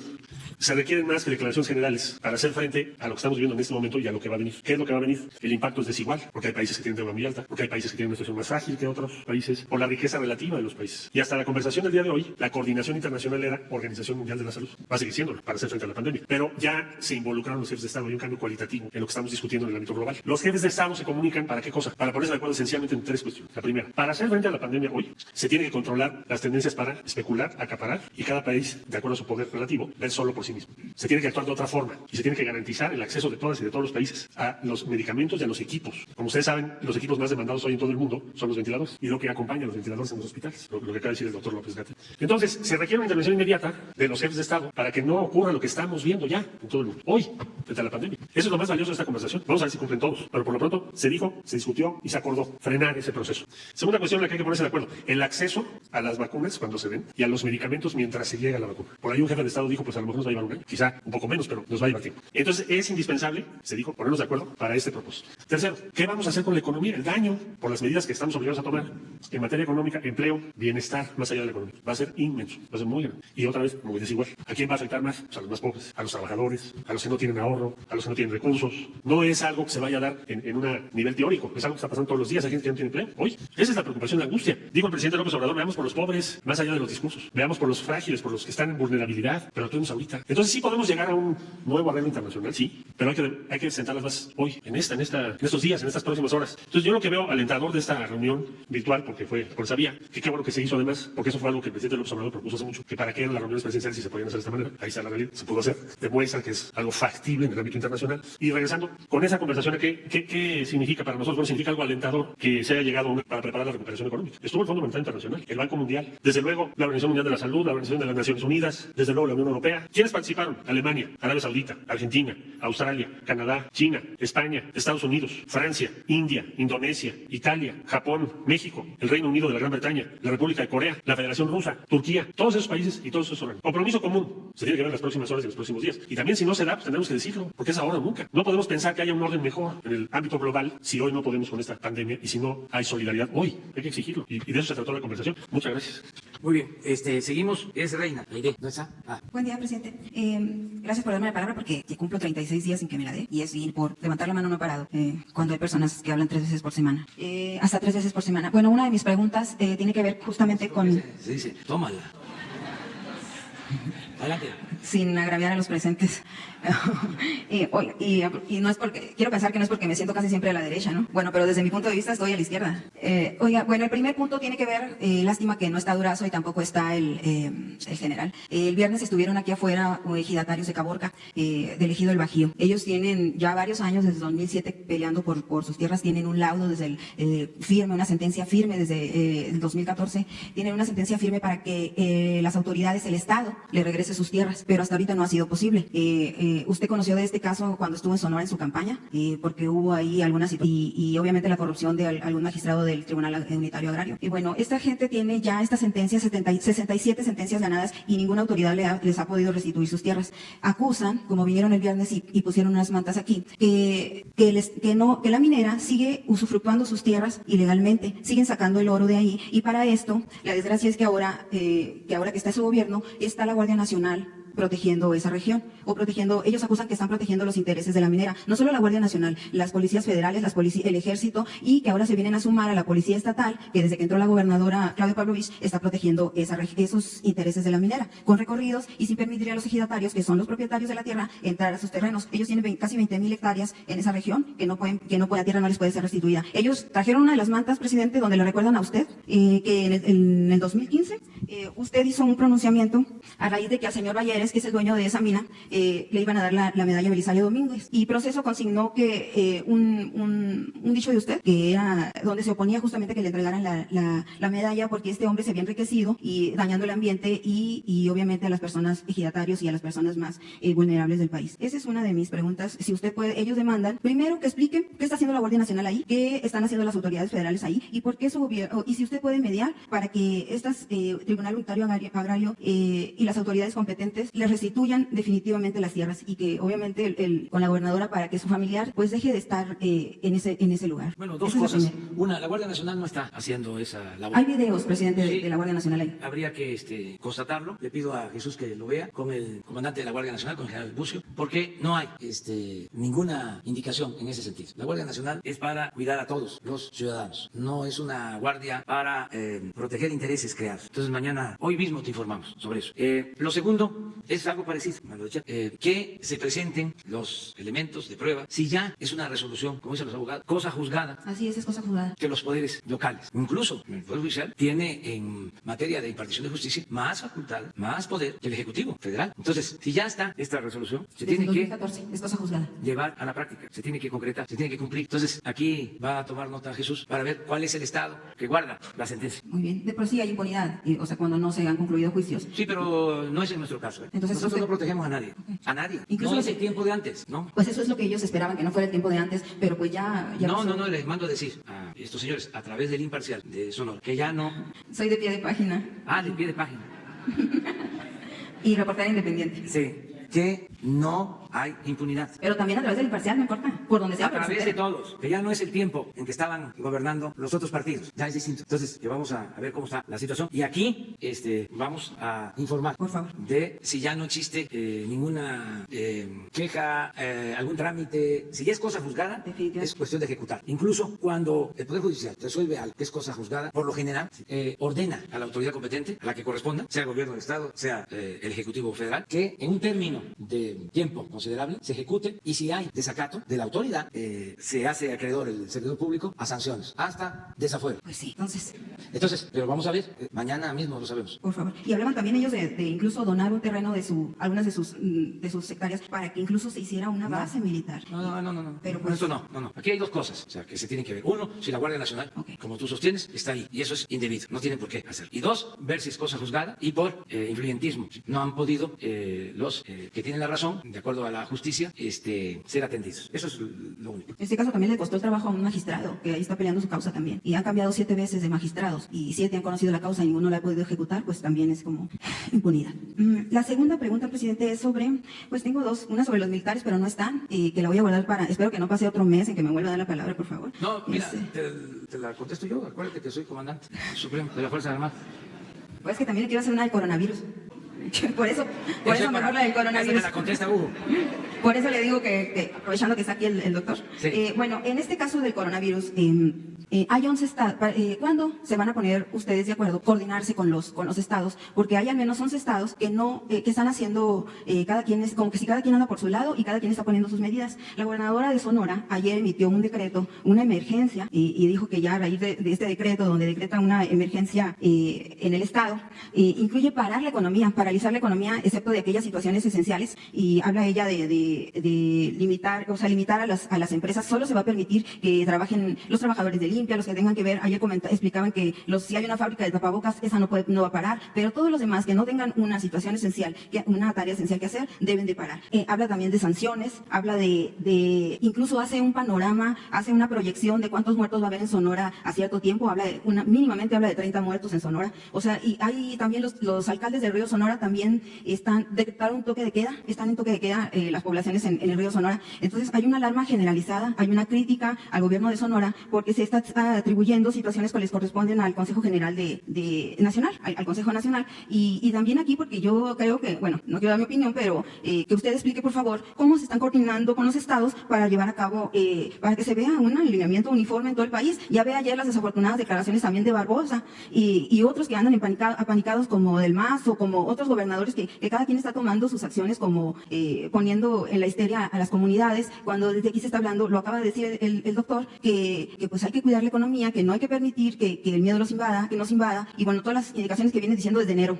[SPEAKER 5] se requieren más que declaraciones generales para hacer frente a lo que estamos viviendo en este momento y a lo que va a venir. ¿Qué es lo que va a venir? El impacto es desigual, porque hay países que tienen deuda muy alta, porque hay países que tienen una situación más frágil que otros países, por la riqueza relativa de los países. Y hasta la conversación del día de hoy, la coordinación internacional era Organización Mundial de la Salud. Va a seguir siéndolo para hacer frente a la pandemia. Pero ya se involucraron los jefes de Estado. Hay un cambio cualitativo en lo que estamos discutiendo en el ámbito global. Los jefes de Estado se comunican ¿para qué cosa? Para ponerse de acuerdo esencialmente en tres cuestiones. La primera, para hacer frente a la pandemia hoy, se tiene que controlar las tendencias para especular, acaparar y cada país, de acuerdo a su poder relativo, ver solo por sí mismo. Se tiene que actuar de otra forma y se tiene que garantizar el acceso de todas y de todos los países a los medicamentos y a los equipos. Como ustedes saben, los equipos más demandados hoy en todo el mundo son los ventiladores y lo que acompaña a los ventiladores en los hospitales, lo que acaba de decir el doctor López Gatell. Entonces, se requiere una intervención inmediata de los jefes de Estado para que no ocurra lo que estamos viendo ya en todo el mundo, hoy, frente a la pandemia. Eso es lo más valioso de esta conversación. Vamos a ver si cumplen todos, pero por lo pronto se dijo, se discutió y se acordó frenar ese proceso. Segunda cuestión en la que hay que ponerse de acuerdo, el acceso a las vacunas cuando se den y a los medicamentos mientras se llega a la vacuna. Por ahí un jefe de Estado dijo, pues a lo mejor nos va a llevar un año, quizá un poco menos, pero nos va a llevar tiempo. Entonces es indispensable, se dijo, ponernos de acuerdo para este propósito. Tercero, ¿qué vamos a hacer con la economía? El daño por las medidas que estamos obligados a tomar en materia económica, empleo, bienestar, más allá de la economía. Va a ser inmenso, va a ser muy grande. Y otra vez, muy desigual. ¿A quién va a afectar más? Pues a los más pobres, a los trabajadores, a los que no tienen ahorro, a los que no tienen recursos. No es algo que se vaya a dar en un nivel teórico, es algo que está pasando todos los días. Hay gente que no tiene empleo. Hoy, esa es la preocupación, la angustia. Dijo el presidente López Obrador, veamos por los pobres, más allá de los discursos. Veamos por los frágiles, por los que están en vulnerabilidad, pero tenemos ahorita. Entonces sí podemos llegar a un nuevo arreglo internacional, sí, pero hay que sentar las bases hoy, en estos días, en estas próximas horas. Entonces yo lo que veo alentador de esta reunión virtual, porque sabía que qué bueno que se hizo además, porque eso fue algo que el presidente López Obrador propuso hace mucho, que para qué eran las reuniones presidenciales si se podían hacer de esta manera. Ahí está la realidad, se pudo hacer, demuestra que es algo factible en el ámbito internacional. Y regresando con esa conversación, ¿qué significa para nosotros? Bueno, significa algo alentador que se haya llegado para preparar la recuperación económica. Estuvo el Fondo Monetario Internacional, el Banco Mundial, desde luego la Organización Mundial de la Salud, la Organización de las Naciones Unidas, desde luego la Unión Europea. ¿Quiénes participaron? Alemania, Arabia Saudita, Argentina, Australia, Canadá, China, España, Estados Unidos, Francia, India, Indonesia, Italia, Japón, México, el Reino Unido de la Gran Bretaña, la República de Corea, la Federación Rusa, Turquía, todos esos países y todos esos órganos. Compromiso común se tiene que ver en las próximas horas y en los próximos días. Y también si no se da, pues tendremos que decirlo, porque es ahora o nunca. No podemos pensar que haya un orden mejor en el ámbito global si hoy no podemos con esta pandemia y si no hay solidaridad hoy. Hay que exigirlo. Y de eso se trató la conversación. Muchas gracias.
[SPEAKER 1] Muy bien, seguimos. Es Reina. Aide, ¿no está?
[SPEAKER 6] Buen día, presidente. Gracias por darme la palabra porque cumplo 36 días sin que me la dé y es ir por levantar la mano no he parado cuando hay personas que hablan 3 veces por semana. Hasta 3 veces por semana. Bueno, una de mis preguntas tiene que ver justamente con...
[SPEAKER 1] Se dice, tómala. Adelante.
[SPEAKER 6] Sin agraviar a los presentes. y no es porque, quiero pensar que no es porque me siento casi siempre a la derecha, ¿no? Bueno, pero desde mi punto de vista estoy a la izquierda. Bueno, el primer punto tiene que ver, lástima que no está Durazo y tampoco está el general. El viernes estuvieron aquí afuera ejidatarios de Caborca, del ejido El Bajío. Ellos tienen ya varios años, desde 2007, peleando por sus tierras, tienen un laudo desde una sentencia firme desde el 2014, tienen una sentencia firme para que las autoridades, el Estado, le regrese sus tierras, pero hasta ahorita no ha sido posible. Usted conoció de este caso cuando estuvo en Sonora en su campaña, porque hubo ahí algunas y obviamente la corrupción de algún magistrado del Tribunal Unitario Agrario. Y bueno, esta gente tiene ya estas sentencias, 67 sentencias ganadas y ninguna autoridad les ha podido restituir sus tierras. Acusan, como vinieron el viernes y pusieron unas mantas aquí, que la minera sigue usufructuando sus tierras ilegalmente, siguen sacando el oro de ahí y para esto, la desgracia es que ahora que está su gobierno, está la Guardia Nacional protegiendo esa región, ellos acusan que están protegiendo los intereses de la minera, no solo la Guardia Nacional, las policías federales, el ejército, y que ahora se vienen a sumar a la policía estatal, que desde que entró la gobernadora Claudia Pavlovich está protegiendo esos intereses de la minera, con recorridos y sin permitir a los ejidatarios, que son los propietarios de la tierra, entrar a sus terrenos. Ellos tienen casi 20,000 hectáreas en esa región, la tierra no les puede ser restituida. Ellos trajeron una de las mantas, presidente, donde le recuerdan a usted, que en el 2015, usted hizo un pronunciamiento a raíz de que al señor Valleres Pérez, que es el dueño de esa mina, le iban a dar la medalla Belisario Domínguez. Y Proceso consignó que un dicho de usted, que era donde se oponía justamente que le entregaran la medalla porque este hombre se había enriquecido y dañando el ambiente y obviamente a las personas ejidatarios y a las personas más vulnerables del país. Esa es una de mis preguntas. Si usted puede, ellos demandan, primero que expliquen qué está haciendo la Guardia Nacional ahí, qué están haciendo las autoridades federales ahí y por qué su gobierno, y si usted puede mediar para que estas Tribunal Unitario Agrario y las autoridades competentes les restituyan definitivamente las tierras y que obviamente con la gobernadora para que su familiar pues deje de estar en ese lugar.
[SPEAKER 1] Bueno, dos
[SPEAKER 6] Esa es la
[SPEAKER 1] cosas.
[SPEAKER 6] primera.
[SPEAKER 1] Una, la Guardia Nacional no está haciendo esa labor.
[SPEAKER 6] Hay videos, presidente,
[SPEAKER 1] Sí.
[SPEAKER 6] de la Guardia Nacional ahí.
[SPEAKER 1] Habría que constatarlo. Le pido a Jesús que lo vea con el comandante de la Guardia Nacional, con el general Bucio, porque no hay ninguna indicación en ese sentido. La Guardia Nacional es para cuidar a todos los ciudadanos. No es una guardia para proteger intereses creados. Entonces hoy mismo te informamos sobre eso. Lo segundo es algo parecido a lo de Chiapas. Que se presenten los elementos de prueba. Si ya es una resolución, como dicen los abogados, cosa juzgada,
[SPEAKER 6] Así es cosa juzgada.
[SPEAKER 1] que los poderes locales, incluso el Poder Judicial, tiene en materia de impartición de justicia más facultad, más poder que el Ejecutivo Federal. Entonces, si ya está esta resolución, se
[SPEAKER 6] Desde
[SPEAKER 1] tiene que
[SPEAKER 6] 2014, es cosa juzgada.
[SPEAKER 1] llevar a la práctica, se tiene que concretar, se tiene que cumplir. Entonces, aquí va a tomar nota Jesús para ver cuál es el Estado que guarda la sentencia.
[SPEAKER 6] Muy bien. De por sí hay impunidad, o sea, cuando no se han concluido juicios.
[SPEAKER 1] Sí, pero no es en nuestro caso.
[SPEAKER 6] Entonces,
[SPEAKER 1] nosotros
[SPEAKER 6] usted-
[SPEAKER 1] no protegemos a nadie. A nadie.
[SPEAKER 6] Incluso
[SPEAKER 1] no es
[SPEAKER 6] los-
[SPEAKER 1] el tiempo de antes, ¿no?
[SPEAKER 6] Pues eso es lo que ellos esperaban, que no fuera el tiempo de antes, pero pues ya pasó.
[SPEAKER 1] No, les mando a decir a estos señores, a través del imparcial de Sonora, que ya no...
[SPEAKER 6] Soy de pie de página
[SPEAKER 1] de pie de página.
[SPEAKER 6] y reportera independiente.
[SPEAKER 1] Sí, que no hay impunidad.
[SPEAKER 6] Pero también a través del imparcial, no importa, por donde sea.
[SPEAKER 1] A
[SPEAKER 6] pero se
[SPEAKER 1] través de
[SPEAKER 6] entere.
[SPEAKER 1] todos, que ya no es el tiempo en que estaban gobernando los otros partidos, ya es distinto. Entonces, que vamos a ver cómo está la situación. Y aquí vamos a informar
[SPEAKER 6] Por favor.
[SPEAKER 1] de si ya no existe ninguna queja, algún trámite. Si ya es cosa juzgada,
[SPEAKER 6] Definitivamente.
[SPEAKER 1] es cuestión de ejecutar. Incluso cuando el Poder Judicial resuelve algo que es cosa juzgada, por lo general, ordena a la autoridad competente, a la que corresponda, sea el gobierno del Estado, sea el Ejecutivo Federal, que en un término de tiempo considerable se ejecute, y si hay desacato de la autoridad, se hace acreedor el servidor público a sanciones, hasta desafuero.
[SPEAKER 6] Pues sí, entonces,
[SPEAKER 1] Entonces, pero vamos a ver, mañana mismo lo sabemos.
[SPEAKER 6] por favor. Y hablaban también ellos de incluso donar un terreno algunas de sus hectáreas para que incluso se hiciera una base militar.
[SPEAKER 1] No.
[SPEAKER 6] Pero pues-
[SPEAKER 1] Eso no. Aquí hay dos cosas, o sea, que se tienen que ver. Uno, si la Guardia Nacional,
[SPEAKER 6] Ok.
[SPEAKER 1] como tú sostienes, está ahí, y eso es indebido, no tienen por qué hacerlo. Y dos, ver si es cosa juzgada y por influyentismo. No han podido los que tienen la razón, de acuerdo a la justicia, ser atendidos. Eso es lo único.
[SPEAKER 6] En este caso también le costó el trabajo a un magistrado, que ahí está peleando su causa también. Y han cambiado 7 veces de magistrados, y 7 han conocido la causa y ninguno la ha podido ejecutar, pues también es como impunidad. La segunda pregunta, presidente, es sobre, pues tengo dos, una sobre los militares, pero no están, que la voy a guardar espero que no pase otro mes en que me vuelva a dar la palabra, por favor.
[SPEAKER 1] No, mira,
[SPEAKER 6] Este,
[SPEAKER 1] te la contesto yo. Acuérdate que soy comandante supremo de la Fuerza Armada.
[SPEAKER 6] Pues que también le quiero hacer una del coronavirus. Por eso
[SPEAKER 1] Esa es
[SPEAKER 6] mejor la del
[SPEAKER 1] esa
[SPEAKER 6] coronavirus.
[SPEAKER 1] me la contesta Hugo.
[SPEAKER 6] Por eso le digo que aprovechando que está aquí el doctor.
[SPEAKER 1] Sí.
[SPEAKER 6] Bueno, en este caso del coronavirus, hay 11 estados. ¿Cuándo se van a poner ustedes de acuerdo, coordinarse con los estados? Porque hay al menos 11 estados que no, que están haciendo, cada quien es como que si cada quien anda por su lado y cada quien está poniendo sus medidas. La gobernadora de Sonora ayer emitió un decreto, una emergencia, y dijo que ya a raíz de este decreto, donde decreta una emergencia en el estado, incluye parar la economía, paralizar la economía, excepto de aquellas situaciones esenciales, y habla ella de limitar, o sea, limitar a las empresas. Solo se va a permitir que trabajen los trabajadores de limpia, los que tengan que ver, ayer explicaban que si hay una fábrica de tapabocas, esa no va a parar, pero todos los demás que no tengan una situación esencial, una tarea esencial que hacer, deben de parar. Habla también de sanciones, habla incluso hace un panorama, hace una proyección de cuántos muertos va a haber en Sonora a cierto tiempo, mínimamente habla de 30 muertos en Sonora, o sea, y hay también los alcaldes del río Sonora también decretaron un toque de queda, están en toque de queda las poblaciones en el río Sonora. Entonces hay una alarma generalizada, hay una crítica al gobierno de Sonora porque se está atribuyendo situaciones que les corresponden al Consejo General Nacional, al Consejo Nacional, y también aquí porque yo creo que, bueno, no quiero dar mi opinión, pero que usted explique por favor cómo se están coordinando con los estados para llevar a cabo, para que se vea un alineamiento uniforme en todo el país. Ya ve ayer las desafortunadas declaraciones también de Barbosa y otros que andan apanicados como del MAS o como otros gobernadores que cada quien está tomando sus acciones como poniendo en la histeria a las comunidades, cuando desde aquí se está hablando, lo acaba de decir el doctor, que pues hay que cuidar la economía, que no hay que permitir que el miedo los invada, que nos invada, y bueno, todas las indicaciones que vienen diciendo desde enero.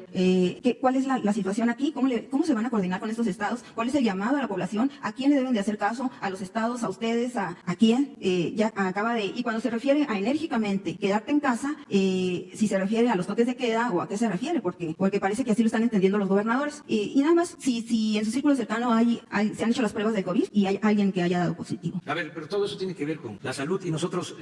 [SPEAKER 6] ¿Cuál es la situación aquí? ¿Cómo se van a coordinar con estos estados? ¿Cuál es el llamado a la población? ¿A quién le deben de hacer caso? ¿A los estados? ¿A ustedes? ¿A quién? Ya acaba de... Y cuando se refiere a enérgicamente quedarte en casa, si se refiere a los toques de queda o a qué se refiere, porque parece que así lo están entendiendo los gobernadores. Y nada más, si en su círculo cercano se han hecho las pruebas de COVID y hay alguien que haya dado positivo.
[SPEAKER 1] A ver, pero todo eso tiene que ver con la salud y nosotros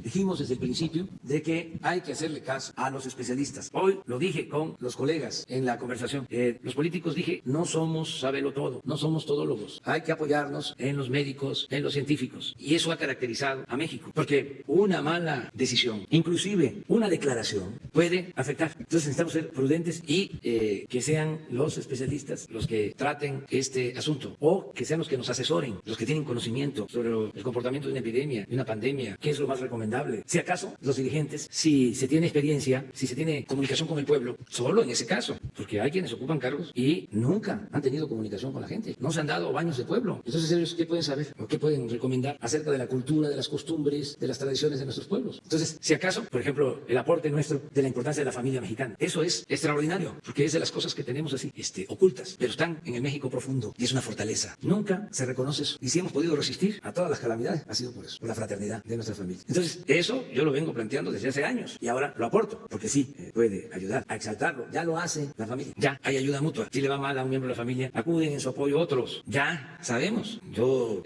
[SPEAKER 1] dijimos desde el principio de que hay que hacerle caso a los especialistas. Hoy lo dije con los colegas en la conversación. Los políticos dije, no somos sabelotodo, no somos todólogos. Hay que apoyarnos en los médicos, en los científicos. Y eso ha caracterizado a México, porque una mala decisión, inclusive una declaración, puede afectar. Entonces necesitamos ser prudentes y que sean los especialistas los que traten este asunto, o que sean los que nos asesoren, los que tienen conocimiento sobre el comportamiento de una epidemia, de una pandemia, qué es lo más recomendable. Si acaso los dirigentes, si se tiene experiencia, si se tiene comunicación con el pueblo, solo en ese caso, porque hay quienes ocupan cargos y nunca han tenido comunicación con la gente, no se han dado baños de pueblo. Entonces ellos, ¿qué pueden saber o qué pueden recomendar acerca de la cultura, de las costumbres, de las tradiciones de nuestros pueblos? Entonces, si acaso, por ejemplo, el aporte nuestro de la importancia de la familia mexicana, eso es extraordinario, porque es de las cosas que tenemos así, ocultas, pero están en el México profundo y es una fortaleza. Nunca se reconoce eso. Y si hemos podido resistir a todas las calamidades, ha sido por eso, por la fraternidad de nuestra familia. Entonces, eso yo lo vengo planteando desde hace años y ahora lo aporto, porque sí, puede ayudar a exaltarlo. Ya lo hace la familia, ya hay ayuda mutua. Si le va mal a un miembro de la familia, acuden en su apoyo otros. Ya sabemos. Yo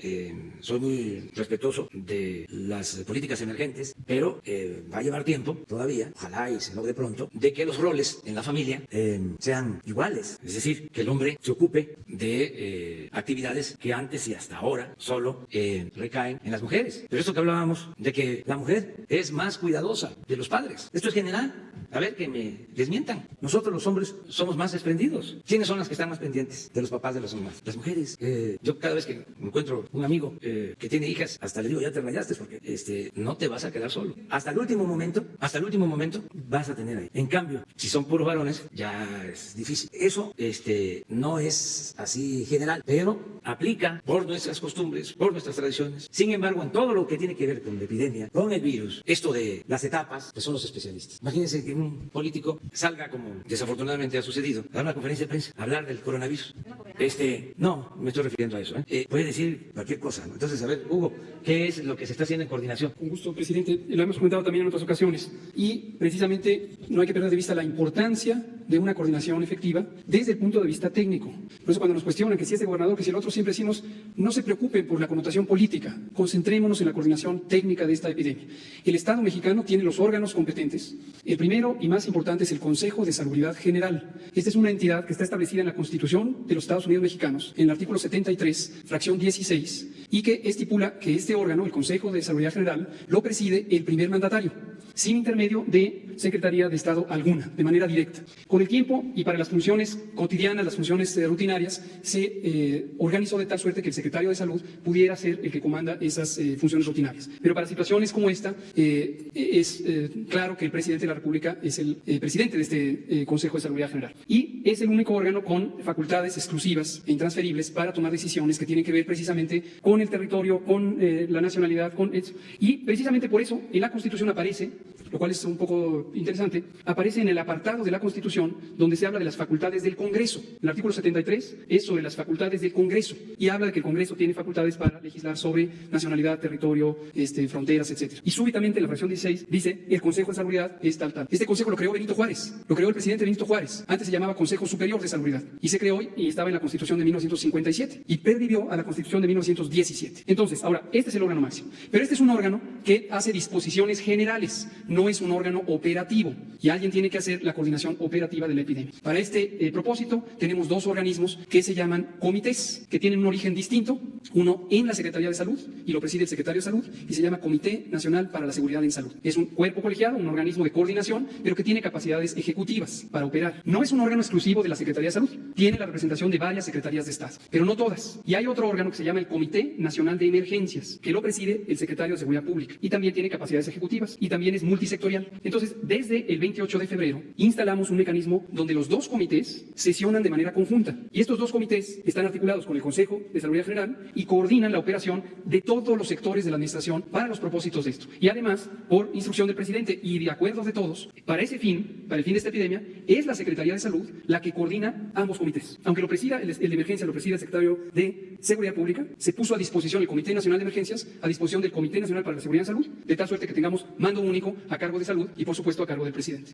[SPEAKER 1] soy muy respetuoso de las políticas emergentes, pero va a llevar tiempo todavía, ojalá y se logre pronto, de que los roles en la familia sean iguales. Es decir, que el hombre se ocupe de actividades que antes y hasta ahora solo recaen en las mujeres. Pero esto que hablábamos de que la mujer es más cuidadosa de los padres, esto es general. A ver, que me desmientan. Nosotros los hombres somos más desprendidos. ¿Quiénes son las que están más pendientes de los papás de las mamás? Las mujeres. Yo cada vez que encuentro un amigo que tiene hijas, hasta le digo, ya te rayaste porque no te vas a quedar solo. Hasta el último momento vas a tener ahí. En cambio, si son puros varones, ya es difícil. Eso no es así general, pero aplica por nuestras costumbres, por nuestras tradiciones. Sin embargo, en todo lo que tiene que ver con la epidemia, con el virus, esto de las etapas, pues son los especialistas. Imagínense que un político salga, como desafortunadamente ha sucedido, a dar una conferencia de prensa, a hablar del coronavirus. No me estoy refiriendo a eso. Puede decir cualquier cosa, ¿no? Entonces, a ver, Hugo, ¿qué es lo que se está haciendo en coordinación?
[SPEAKER 4] Con gusto, presidente. Lo hemos comentado también en otras ocasiones. Y precisamente no hay que perder de vista la importancia de una coordinación efectiva desde el punto de vista técnico. Por eso cuando nos cuestionan que si este gobernador, que si el otro, siempre decimos, no se preocupen por la connotación política, concentrémonos en la coordinación técnica de esta epidemia. El Estado mexicano tiene los órganos competentes. El primero y más importante es el Consejo de Salubridad General. Esta es una entidad que está establecida en la Constitución de los Estados Unidos mexicanos, en el artículo 73, fracción 16, y que estipula que este órgano, el Consejo de Salubridad General, lo preside el primer mandatario, sin intermedio de Secretaría de Estado alguna, de manera directa. Con el tiempo y para las funciones cotidianas, las funciones rutinarias, se organizó de tal suerte que el secretario de Salud pudiera ser el que comanda esas funciones rutinarias. Pero para situaciones como esta, es claro que el presidente de la República es el presidente de este Consejo de Salubridad General. Y es el único órgano con facultades exclusivas e intransferibles para tomar decisiones que tienen que ver precisamente con el territorio, con la nacionalidad, con eso. Y precisamente por eso en la Constitución aparece, lo cual es un poco interesante, aparece en el apartado de la Constitución donde se habla de las facultades del Congreso. El artículo 73 es sobre las facultades del Congreso y habla de que el Congreso tiene facultades para legislar sobre nacionalidad, territorio, fronteras, etc. Y súbitamente en la fracción 16 dice el Consejo de Salubridad es tal. Este consejo lo creó Benito Juárez, lo creó el presidente Benito Juárez. Antes se llamaba Consejo Superior de Salubridad y se creó y estaba en la Constitución de 1957 y pervivió a la Constitución de 1917. Entonces, ahora, este es el órgano máximo. Pero este es un órgano que hace disposiciones generales, no es un órgano operativo y alguien tiene que hacer la coordinación operativa de la epidemia. Para este propósito tenemos dos organismos que se llaman comités, que tienen un origen distinto, uno en la Secretaría de Salud, y lo preside el secretario de Salud, y se llama Comité Nacional para la Seguridad en Salud. Es un cuerpo colegiado, un organismo de coordinación, pero que tiene capacidades ejecutivas para operar. No es un órgano exclusivo de la Secretaría de Salud, tiene la representación de varias secretarías de Estado, pero no todas. Y hay otro órgano que se llama el Comité Nacional de Emergencias, que lo preside el secretario de Seguridad Pública, y también tiene capacidades ejecutivas, y también es multisectorial. Entonces, desde el 28 de febrero, instalamos un mecanismo donde los dos comités sesionan de manera conjunta, y estos dos comités están articulados con el Consejo de Salud General y coordinan la operación de todos los sectores de la administración para los propósitos de esto. Y además, por instrucción del presidente y de acuerdo de todos, para ese fin, para el fin de esta epidemia, es la Secretaría de Salud la que coordina ambos comités. Aunque lo presida el de emergencia, lo presida el secretario de Seguridad Pública, se puso a disposición el Comité Nacional de Emergencias, a disposición del Comité Nacional para la Seguridad en Salud, de tal suerte que tengamos mando único a cargo de salud y por supuesto a cargo del presidente.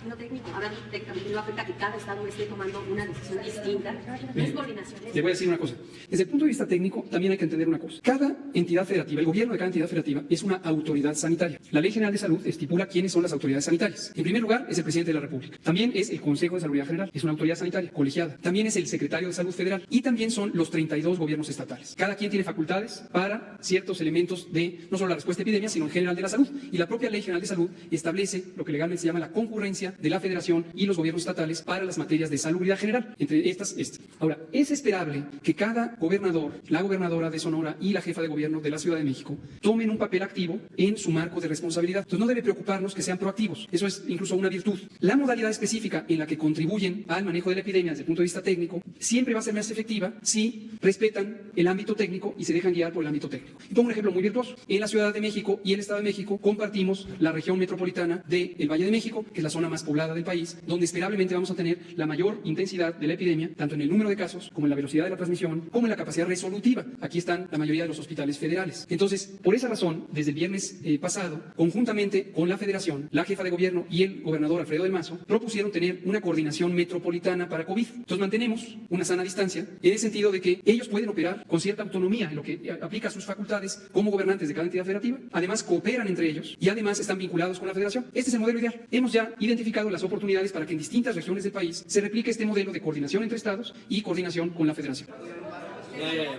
[SPEAKER 7] Lo técnico, hablando técnicamente, no afecta que cada estado esté tomando una decisión distinta. ¿Es coordinación?
[SPEAKER 4] Le voy a decir una cosa. Desde el punto de vista técnico, también hay que entender una cosa. Cada entidad federativa, el gobierno de cada entidad federativa, es una autoridad sanitaria. La Ley General de Salud estipula quiénes son las autoridades sanitarias. En primer lugar, es el presidente de la República. También es el Consejo de Salud General. Es una autoridad sanitaria colegiada. También es el secretario de Salud Federal. Y también son los 32 gobiernos estatales. Cada quien tiene facultades para ciertos elementos de no solo la respuesta a epidemias, sino en general de la salud. Y la propia Ley General de Salud establece lo que legalmente se llama la concurrencia de la Federación y los gobiernos estatales para las materias de salubridad general. Entre estas, Ahora, es esperable que cada gobernador, la gobernadora de Sonora y la jefa de gobierno de la Ciudad de México tomen un papel activo en su marco de responsabilidad. Entonces no debe preocuparnos que sean proactivos. Eso es incluso una virtud. La modalidad específica en la que contribuyen al manejo de la epidemia desde el punto de vista técnico siempre va a ser más efectiva si respetan el ámbito técnico y se dejan guiar por el ámbito técnico. Y pongo un ejemplo muy virtuoso. En la Ciudad de México y el Estado de México compartimos la región metropolitana del Valle de México, que es la zona más poblada del país, donde esperablemente vamos a tener la mayor intensidad de la epidemia, tanto en el número de casos, como en la velocidad de la transmisión, como en la capacidad resolutiva. Aquí están la mayoría de los hospitales federales. Entonces, por esa razón, desde el viernes pasado, conjuntamente con la Federación, la jefa de gobierno y el gobernador Alfredo del Mazo propusieron tener una coordinación metropolitana para COVID. Entonces mantenemos una sana distancia en el sentido de que ellos pueden operar con cierta autonomía en lo que aplica a sus facultades como gobernantes de cada entidad federativa. Además, cooperan entre ellos y además están vinculados con la Federación. Este es el modelo ideal. Hemos ya identificado las oportunidades para que en distintas regiones del país se replique este modelo de coordinación entre estados y coordinación con la Federación.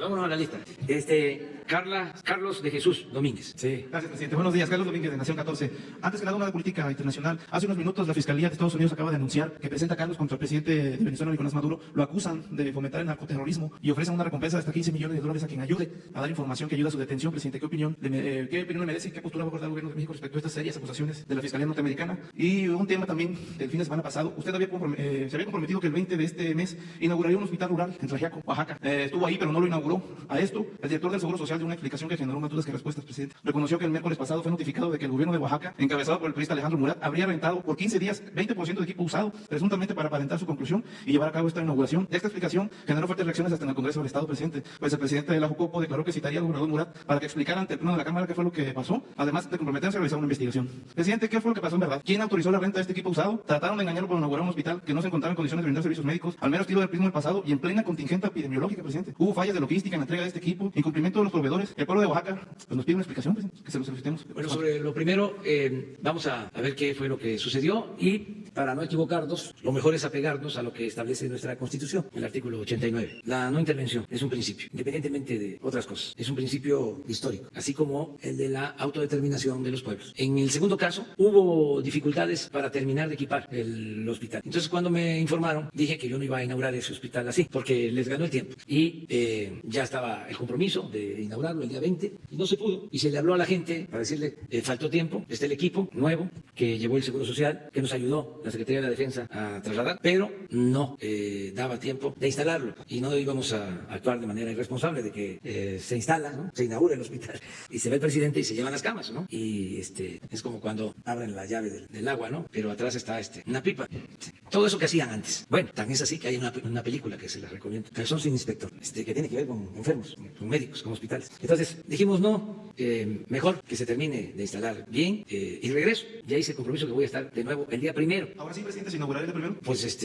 [SPEAKER 1] Vámonos a la lista. Carlos de Jesús Domínguez. Sí.
[SPEAKER 8] Gracias, presidente. Buenos días, Carlos Domínguez de Nación 14. Antes que nada, una de política internacional. Hace unos minutos la Fiscalía de Estados Unidos acaba de anunciar que presenta cargos contra el presidente de Venezuela, Nicolás Maduro. Lo acusan de fomentar el narcoterrorismo y ofrecen una recompensa de hasta $15 millones a quien ayude a dar información que ayuda a su detención. Presidente, ¿qué opinión le merece y qué postura va a abordar el gobierno de México respecto a estas serias acusaciones de la Fiscalía norteamericana? Y un tema también del fin de semana pasado. Usted se había comprometido que el 20 de este mes inauguraría un hospital rural en Tlaxiaco, Oaxaca. Estuvo ahí, pero no lo inauguró. A esto, el director del Seguro Social dio una explicación que generó más dudas que respuestas, presidente. Reconoció que el miércoles pasado fue notificado de que el gobierno de Oaxaca, encabezado por el periodista Alejandro Murat, habría rentado por 15 días 20% de equipo usado, presuntamente para aparentar su conclusión y llevar a cabo esta inauguración. Esta explicación generó fuertes reacciones hasta en el Congreso del Estado, presidente, pues el presidente de la Jucopo declaró que citaría al gobernador Murat para que explicara ante el pleno de la Cámara qué fue lo que pasó, además de comprometerse a realizar una investigación. Presidente, ¿qué fue lo que pasó en verdad? ¿Quién autorizó la renta de este equipo usado? Trataron de engañarlo para inaugurar un hospital que no se encontraba en condiciones de brindar servicios médicos, al mero estilo del prismo del pasado y en plena contingente epidemiológica, presidente. Hubo fallas de logística en la entrega de este equipo, incumplimiento de los proveedores. El pueblo de Oaxaca pues nos pide una explicación, presidente, que se lo solicitemos.
[SPEAKER 1] Bueno, sobre lo primero, vamos a ver qué fue lo que sucedió y para no equivocarnos, lo mejor es apegarnos a lo que establece nuestra Constitución, el artículo 89. La no intervención es un principio, independientemente de otras cosas. Es un principio histórico, así como el de la autodeterminación de los pueblos. En el segundo caso, hubo dificultades para terminar de equipar el hospital. Entonces, cuando me informaron, dije que yo no iba a inaugurar ese hospital así, porque les ganó el tiempo. Y ya estaba el compromiso de inaugurarlo el día 20 y no se pudo. Y se le habló a la gente para decirle, faltó tiempo, está el equipo nuevo que llevó el Seguro Social, que nos ayudó la Secretaría de la Defensa a trasladar, pero no daba tiempo de instalarlo y no íbamos a actuar de manera irresponsable de que se instala, ¿no? Se inaugura el hospital y se ve el presidente y se llevan las camas, ¿no? Y es como cuando abren la llave del agua, ¿no? Pero atrás está una pipa. Todo eso que hacían antes. Bueno, tan es así que hay una película que se les recomiendo, Calzón sin inspector, que tiene que ver con enfermos, con médicos, con hospitales. Entonces dijimos no, mejor que se termine de instalar bien y regreso. Ya hice el compromiso que voy a estar de nuevo el día 1.
[SPEAKER 8] Ahora sí, presidente, ¿se inaugurará el día 1?
[SPEAKER 1] Pues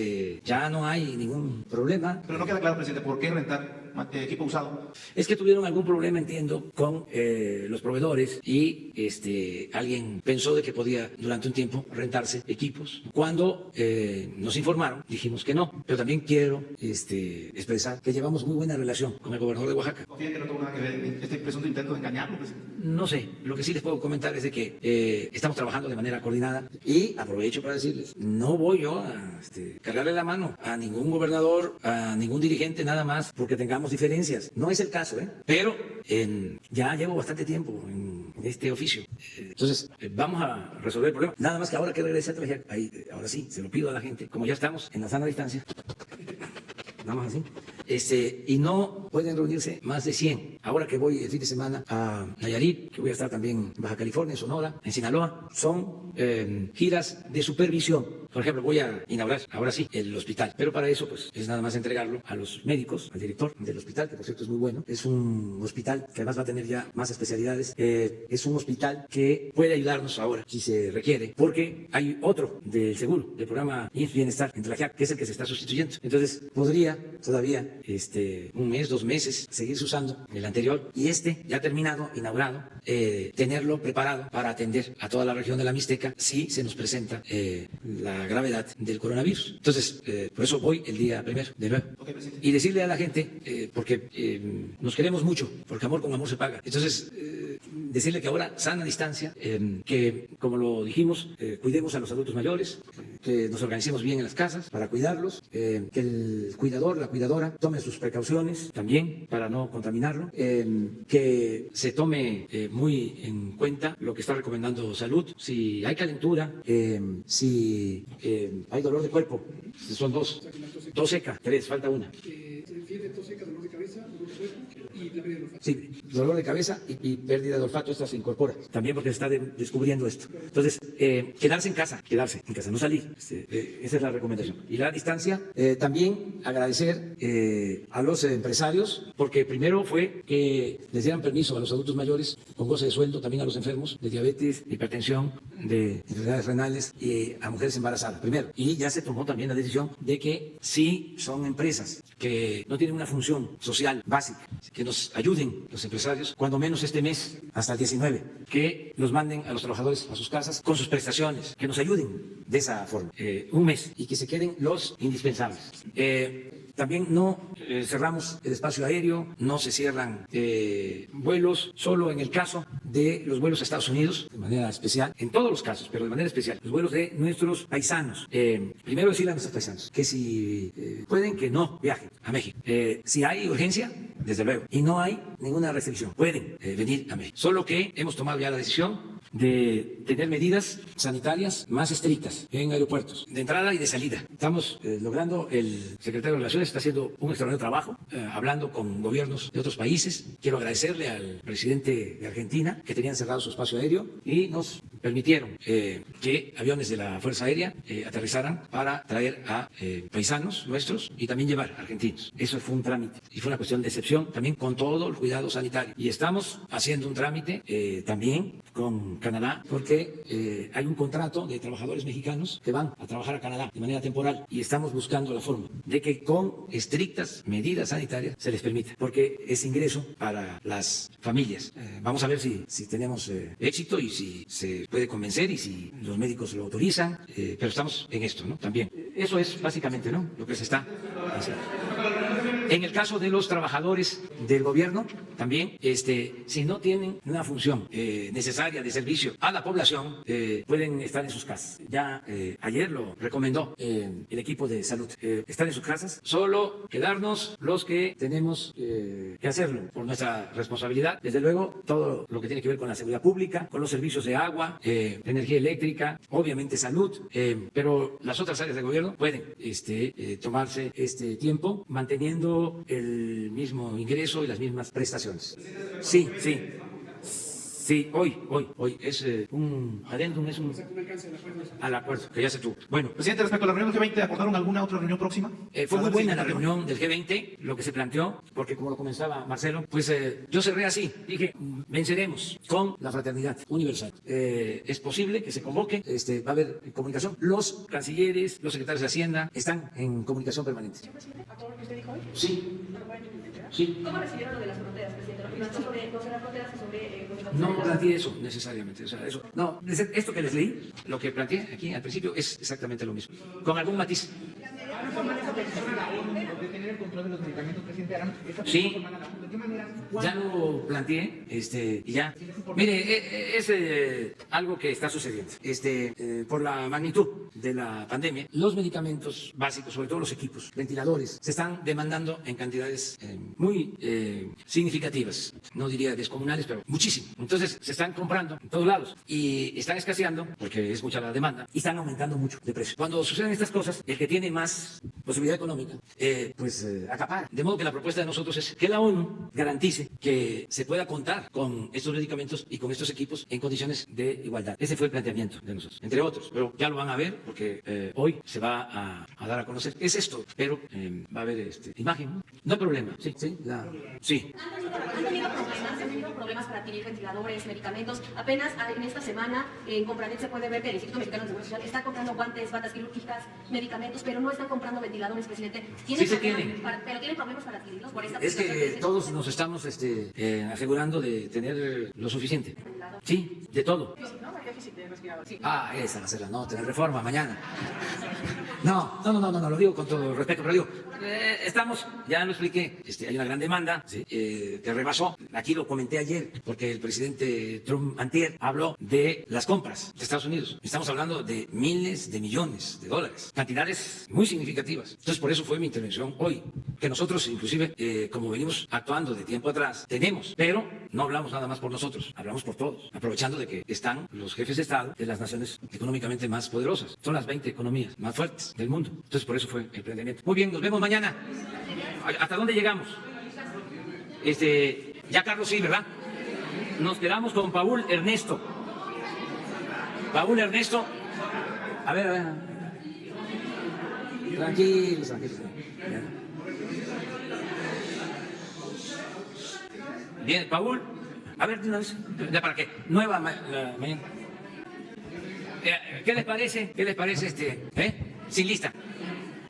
[SPEAKER 1] ya no hay ningún problema.
[SPEAKER 8] Pero no queda claro, presidente, ¿por qué rentar equipo usado.
[SPEAKER 1] Es que tuvieron algún problema, entiendo, con los proveedores y alguien pensó de que podía durante un tiempo rentarse equipos. Cuando nos informaron, dijimos que no. Pero también quiero expresar que llevamos muy buena relación con el gobernador de Oaxaca.
[SPEAKER 8] ¿Confían que no tuvo nada que ver este presunto intento de engañarlo, presidente?
[SPEAKER 1] No sé, lo que sí les puedo comentar es de que estamos trabajando de manera coordinada y aprovecho para decirles, no voy yo a cargarle la mano a ningún gobernador, a ningún dirigente, nada más porque tengamos diferencias. No es el caso, pero ya llevo bastante tiempo en este oficio. Entonces, vamos a resolver el problema. Nada más que ahora que regrese a trabajar, ahí, ahora sí, se lo pido a la gente, como ya estamos en la sana distancia, vamos así. Y no pueden reunirse más de 100. Ahora que voy el fin de semana a Nayarit, que voy a estar también en Baja California, en Sonora, en Sinaloa, son giras de supervisión. Por ejemplo, voy a inaugurar, ahora sí, el hospital. Pero para eso, pues, es nada más entregarlo a los médicos, al director del hospital, que por cierto es muy bueno. Es un hospital que además va a tener ya más especialidades. Es un hospital que puede ayudarnos ahora, si se requiere, porque hay otro del seguro, del programa IMSS Bienestar en Tlaxiaco, que es el que se está sustituyendo. Entonces, podría todavía un mes, 2 meses, seguirse usando el anterior y ya terminado, inaugurado, tenerlo preparado para atender a toda la región de la Mixteca si se nos presenta la gravedad del coronavirus. Entonces, por eso voy el día primero de nuevo. Y decirle a la gente, porque nos queremos mucho, porque amor con amor se paga. Entonces, decirle que ahora, sana distancia, que como lo dijimos, cuidemos a los adultos mayores, que nos organicemos bien en las casas para cuidarlos, que el cuidador, la cuidadora, tome sus precauciones también para no contaminarlo, que se tome muy en cuenta lo que está recomendando Salud. Si hay calentura, si hay dolor de cuerpo, son 2, tos seca, 3, falta una.
[SPEAKER 4] Fiebre, tos seca, dolor de cabeza, dolor de cuerpo y la pérdida de olfato.
[SPEAKER 1] Sí, dolor de cabeza y pérdida de olfato, esta se incorpora, también porque se está descubriendo esto. Entonces, quedarse en casa, no salir, esa es la recomendación. Y la distancia, también agradecer a los empresarios, porque primero fue que les dieran permiso a los adultos mayores con goce de sueldo, también a los enfermos de diabetes, de hipertensión, de enfermedades renales y a mujeres embarazadas, primero. Y ya se tomó también la decisión de que sí son empresas que no tienen una función social básica, que nos ayuden los empresarios, cuando menos este mes, hasta el 19, que los manden a los trabajadores a sus casas con sus prestaciones, que nos ayuden de esa forma, un mes, y que se queden los indispensables. También no cerramos el espacio aéreo, no se cierran vuelos, solo en el caso de los vuelos a Estados Unidos, de manera especial, en todos los casos, pero de manera especial, los vuelos de nuestros paisanos. Primero decirle a nuestros paisanos que si pueden, que no viajen a México. Si hay urgencia, desde luego, y no hay ninguna restricción, pueden venir a México. Solo que hemos tomado ya la decisión de tener medidas sanitarias más estrictas en aeropuertos, de entrada y de salida. Estamos logrando, el secretario de Relaciones está haciendo un extraordinario trabajo, hablando con gobiernos de otros países. Quiero agradecerle al presidente de Argentina, que tenían cerrado su espacio aéreo y nos permitieron que aviones de la Fuerza Aérea aterrizaran para traer a paisanos nuestros y también llevar argentinos. Eso fue un trámite y fue una cuestión de excepción, también con todo el cuidado sanitario. Y estamos haciendo un trámite también con Canadá, porque hay un contrato de trabajadores mexicanos que van a trabajar a Canadá de manera temporal y estamos buscando la forma de que con estrictas medidas sanitarias se les permita, porque es ingreso para las familias. Vamos a ver si tenemos éxito y si se puede convencer y si los médicos lo autorizan, pero estamos en esto, ¿no? También. Eso es básicamente, ¿no?, lo que se está haciendo. En el caso de los trabajadores del gobierno, también, si no tienen una función necesaria de servicio a la población, pueden estar en sus casas. Ya ayer lo recomendó el equipo de salud. Estar en sus casas, solo quedarnos los que tenemos que hacerlo por nuestra responsabilidad. Desde luego, todo lo que tiene que ver con la seguridad pública, con los servicios de agua, energía eléctrica, obviamente salud, pero las otras áreas del gobierno pueden tomarse este tiempo manteniendo el mismo ingreso y las mismas prestaciones. Sí, Sí, hoy es un adendum, es un al acuerdo que ya se tuvo. Bueno,
[SPEAKER 8] Presidente, respecto a la reunión del G20, ¿acordaron alguna otra reunión próxima?
[SPEAKER 1] fue muy buena la reunión del G20, lo que se planteó, porque como lo comenzaba Marcelo, pues yo cerré así, dije, venceremos con la fraternidad universal. Es posible que se convoque, va a haber comunicación. Los cancilleres, los secretarios de Hacienda están en comunicación permanente.
[SPEAKER 7] ¿A todo lo que usted dijo hoy?
[SPEAKER 1] Sí. Sí.
[SPEAKER 7] ¿Cómo recibieron lo de las fronteras, presidente? ¿Lo que sobre no cerrar fronteras y sobre
[SPEAKER 1] No planteé eso necesariamente. O sea, eso, no, esto que les leí, lo que planteé aquí al principio es exactamente lo mismo, con algún matiz. Sí, ya lo planteé, y ya. Mire, es algo que está sucediendo. Por la magnitud de la pandemia, los medicamentos básicos, sobre todo los equipos, ventiladores, se están demandando en cantidades muy significativas. No diría descomunales, pero muchísimo. Entonces, se están comprando en todos lados y están escaseando porque es mucha la demanda y están aumentando mucho de precio. Cuando suceden estas cosas, el que tiene más posibilidad económica, acapara. De modo que la propuesta de nosotros es que la ONU garantice que se pueda contar con estos medicamentos y con estos equipos en condiciones de igualdad. Ese fue el planteamiento de nosotros, entre otros, pero ya lo van a ver porque hoy se va a dar a conocer. Es esto, pero va a haber imagen, ¿no? No hay problema. Sí.
[SPEAKER 7] ¿Han tenido problemas para adquirir ventiladores, medicamentos? Apenas en esta semana en Compranet se puede ver que el Instituto Mexicano de Seguro Social está comprando guantes, batas quirúrgicas, medicamentos, pero no están comprando ventiladores, presidente.
[SPEAKER 1] Sí se tienen.
[SPEAKER 7] Pero tienen problemas para adquirirlos por esta
[SPEAKER 1] Es que todos nos estamos asegurando de tener lo suficiente. Sí, de todo. Esa va a ser la nota de reforma mañana. No, lo digo con todo respeto, pero digo, estamos, ya lo expliqué, hay una gran demanda, ¿sí? Que rebasó, aquí lo comenté ayer, porque el presidente Trump antier habló de las compras de Estados Unidos. Estamos hablando de miles de millones de dólares, cantidades muy significativas. Entonces, por eso fue mi intervención hoy, que nosotros, inclusive, como venimos actuando de tiempo atrás, tenemos, pero no hablamos nada más por nosotros, hablamos por todos, aprovechando de que están los jefes de Estado de las naciones económicamente más poderosas. Son las 20 economías más fuertes del mundo. Entonces, por eso fue el planteamiento. Muy bien, nos vemos mañana. ¿Hasta dónde llegamos? Ya Carlos sí, ¿verdad? Nos quedamos con Paul Ernesto. Paul Ernesto. A ver. Tranquilos. Bien, Paul. A ver, de una vez. ¿Ya para qué? Nueva mañana. ¿Qué les parece? Sin lista.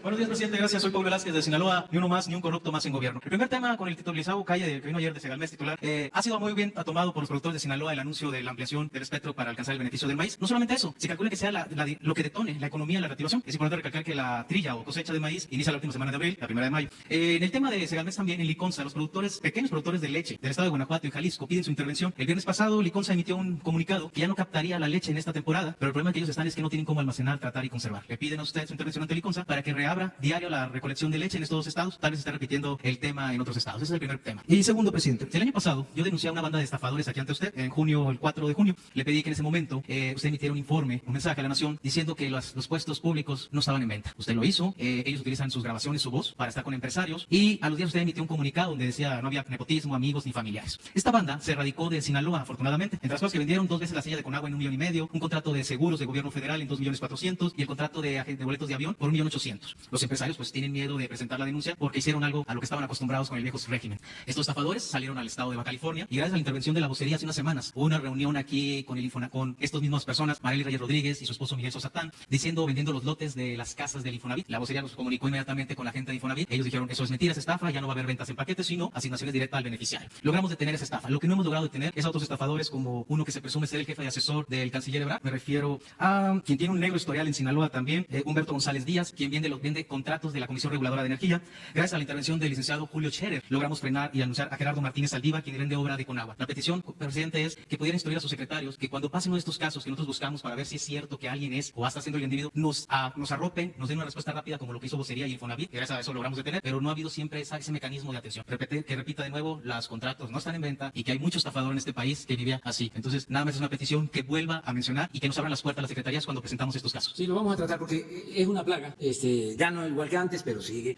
[SPEAKER 8] Buenos días, presidente. Gracias. Soy Paul Velázquez de Sinaloa. Ni uno más, ni un corrupto más en gobierno. El primer tema con el título Lizao Calle, que vino ayer de Segalmex titular, ha sido muy bien tomado por los productores de Sinaloa el anuncio de la ampliación del espectro para alcanzar el beneficio del maíz. No solamente eso, se calcula que sea lo que detone la economía, la reactivación. Es importante recalcar que la trilla o cosecha de maíz inicia la última semana de abril, la primera de mayo. En el tema de Segalmex también, en Liconza, los pequeños productores de leche del estado de Guanajuato y Jalisco piden su intervención. El viernes pasado, Liconza emitió un comunicado que ya no captaría la leche en esta temporada, pero el problema que ellos están es que no tienen cómo almacenar, tratar y conservar. Le piden a usted su intervención ante Liconza para que reabra diario la recolección de leche en estos dos estados. Tal vez se está repitiendo el tema en otros estados. Ese es el primer tema. Y segundo, presidente, el año pasado yo denuncié a una banda de estafadores aquí ante usted. En junio, el 4 de junio, le pedí que en ese momento usted emitiera un informe, un mensaje a la nación diciendo que los puestos públicos no estaban en venta. Usted lo hizo. Ellos utilizan sus grabaciones, su voz, para estar con empresarios. Y a los días usted emitió un comunicado donde decía no había nepotismo, amigos ni familiares. Esta banda se radicó de Sinaloa, afortunadamente. Entre las cosas que vendieron 2 veces la silla de Conagua en $1,5 millones, un contrato de seguros de gobierno federal en $2,400,000 y el contrato de boletos de avión por $1,800,000. Los empresarios pues tienen miedo de presentar la denuncia porque hicieron algo a lo que estaban acostumbrados con el viejo régimen. Estos estafadores salieron al estado de Baja California y gracias a la intervención de la vocería hace unas semanas hubo una reunión aquí con con estas mismas personas, Marely Reyes Rodríguez y su esposo Miguel Sosatán, vendiendo los lotes de las casas del Infonavit. La vocería los comunicó inmediatamente con la gente de Infonavit. Ellos dijeron eso es mentira, es estafa, ya no va a haber ventas en paquetes, sino asignaciones directas al beneficiario. Logramos detener esa estafa. Lo que no hemos logrado detener es a otros estafadores como uno que se presume ser el jefe de asesor del canciller Ebrard. Me refiero a quien tiene un negro historial en Sinaloa también, Humberto González Díaz, quien vende contratos de la Comisión Reguladora de Energía. Gracias a la intervención del licenciado Julio Scherer, logramos frenar y anunciar a Gerardo Martínez Saldívar, quien vende obra de Conagua. La petición, presidente, es que pudieran instruir a sus secretarios que cuando pasen uno de estos casos que nosotros buscamos para ver si es cierto que alguien es o está haciendo el individuo, nos arropen, nos den una respuesta rápida como lo que hizo Vocería y Infonavit. Gracias a eso logramos detener, pero no ha habido siempre ese mecanismo de atención. Que repita de nuevo, los contratos no están en venta y que hay mucho estafador en este país que vivía así. Entonces, nada más es una petición que vuelva a mencionar y que nos abran las puertas a las secretarías cuando presentamos estos casos.
[SPEAKER 1] Sí, lo vamos a tratar porque es una plaga de ya no igual que antes, pero sigue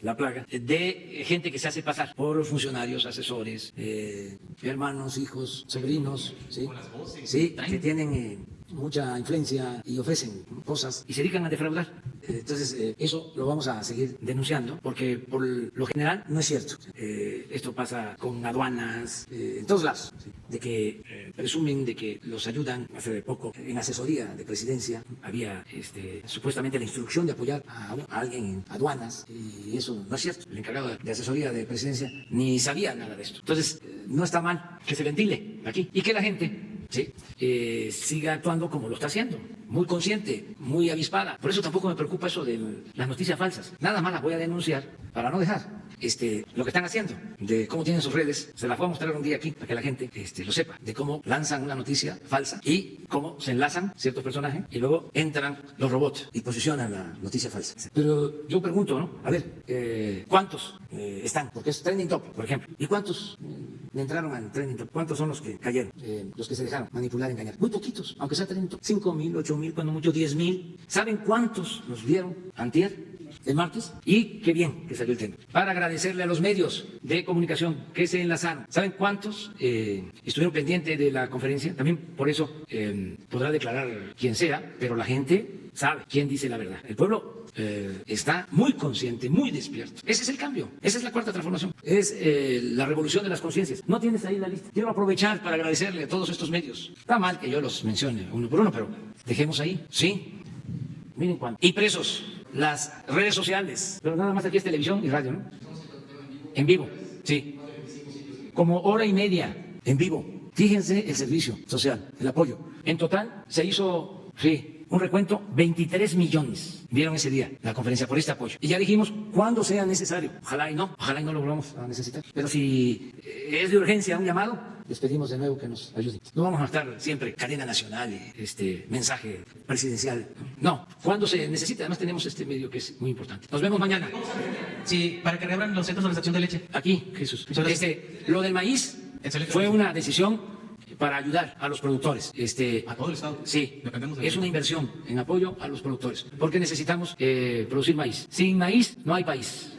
[SPEAKER 1] la plaga de gente que se hace pasar por funcionarios, asesores, hermanos, hijos, sobrinos, ¿sí? Sí, que tienen mucha influencia y ofrecen cosas y se dedican a defraudar. Entonces, eso lo vamos a seguir denunciando porque por lo general no es cierto. Esto pasa con aduanas, en todos lados, ¿sí? De que presumen de que los ayudan. Hace poco, en asesoría de presidencia, había supuestamente la instrucción de apoyar a alguien en aduanas y eso no es cierto. El encargado de asesoría de presidencia ni sabía nada de esto. Entonces, no está mal que se ventile aquí y que la gente, ¿sí? Siga actuando como lo está haciendo, muy consciente, muy avispada. Por eso tampoco me preocupa eso de las noticias falsas. Nada más las voy a denunciar para no dejar lo que están haciendo, de cómo tienen sus redes. Se las voy a mostrar un día aquí para que la gente lo sepa, de cómo lanzan una noticia falsa y cómo se enlazan ciertos personajes y luego entran los robots y posicionan la noticia falsa. Pero yo pregunto, ¿no? A ver, ¿cuántos están? Porque es trending top, por ejemplo. ¿Y cuántos entraron al trending top? ¿Cuántos son los que cayeron? Los que se dejaron manipular, engañar. Muy poquitos, aunque sea trending top. 5,000, 8,000, cuando mucho 10,000. ¿Saben cuántos nos vieron antier? El martes, y qué bien que salió el tema. Para agradecerle a los medios de comunicación que se enlazaron. ¿Saben cuántos estuvieron pendientes de la conferencia? También por eso podrá declarar quien sea, pero la gente sabe quién dice la verdad. El pueblo está muy consciente, muy despierto. Ese es el cambio, esa es la cuarta transformación. Es la revolución de las conciencias. No tienes ahí la lista. Quiero aprovechar para agradecerle a todos estos medios. Está mal que yo los mencione uno por uno, pero dejemos ahí, ¿sí? Miren cuánto. Y presos. Las redes sociales, pero nada más aquí es televisión y radio, ¿no? En vivo, sí. Como hora y media en vivo. Fíjense el servicio social, el apoyo. En total se hizo, sí, un recuento, 23 millones vieron ese día la conferencia por este apoyo. Y ya dijimos, cuando sea necesario. Ojalá y no lo volvamos a necesitar. Pero si es de urgencia un llamado, les pedimos de nuevo que nos ayuden. No vamos a estar siempre cadena nacional, mensaje presidencial. No, cuando se necesita. Además tenemos este medio que es muy importante. Nos vemos mañana.
[SPEAKER 8] Sí, para que reabran los centros de extracción de leche.
[SPEAKER 1] Aquí, Jesús. Lo del maíz fue una decisión para ayudar a los productores.
[SPEAKER 8] A todo el estado.
[SPEAKER 1] Sí, es una inversión en apoyo a los productores, porque necesitamos producir maíz. Sin maíz no hay país.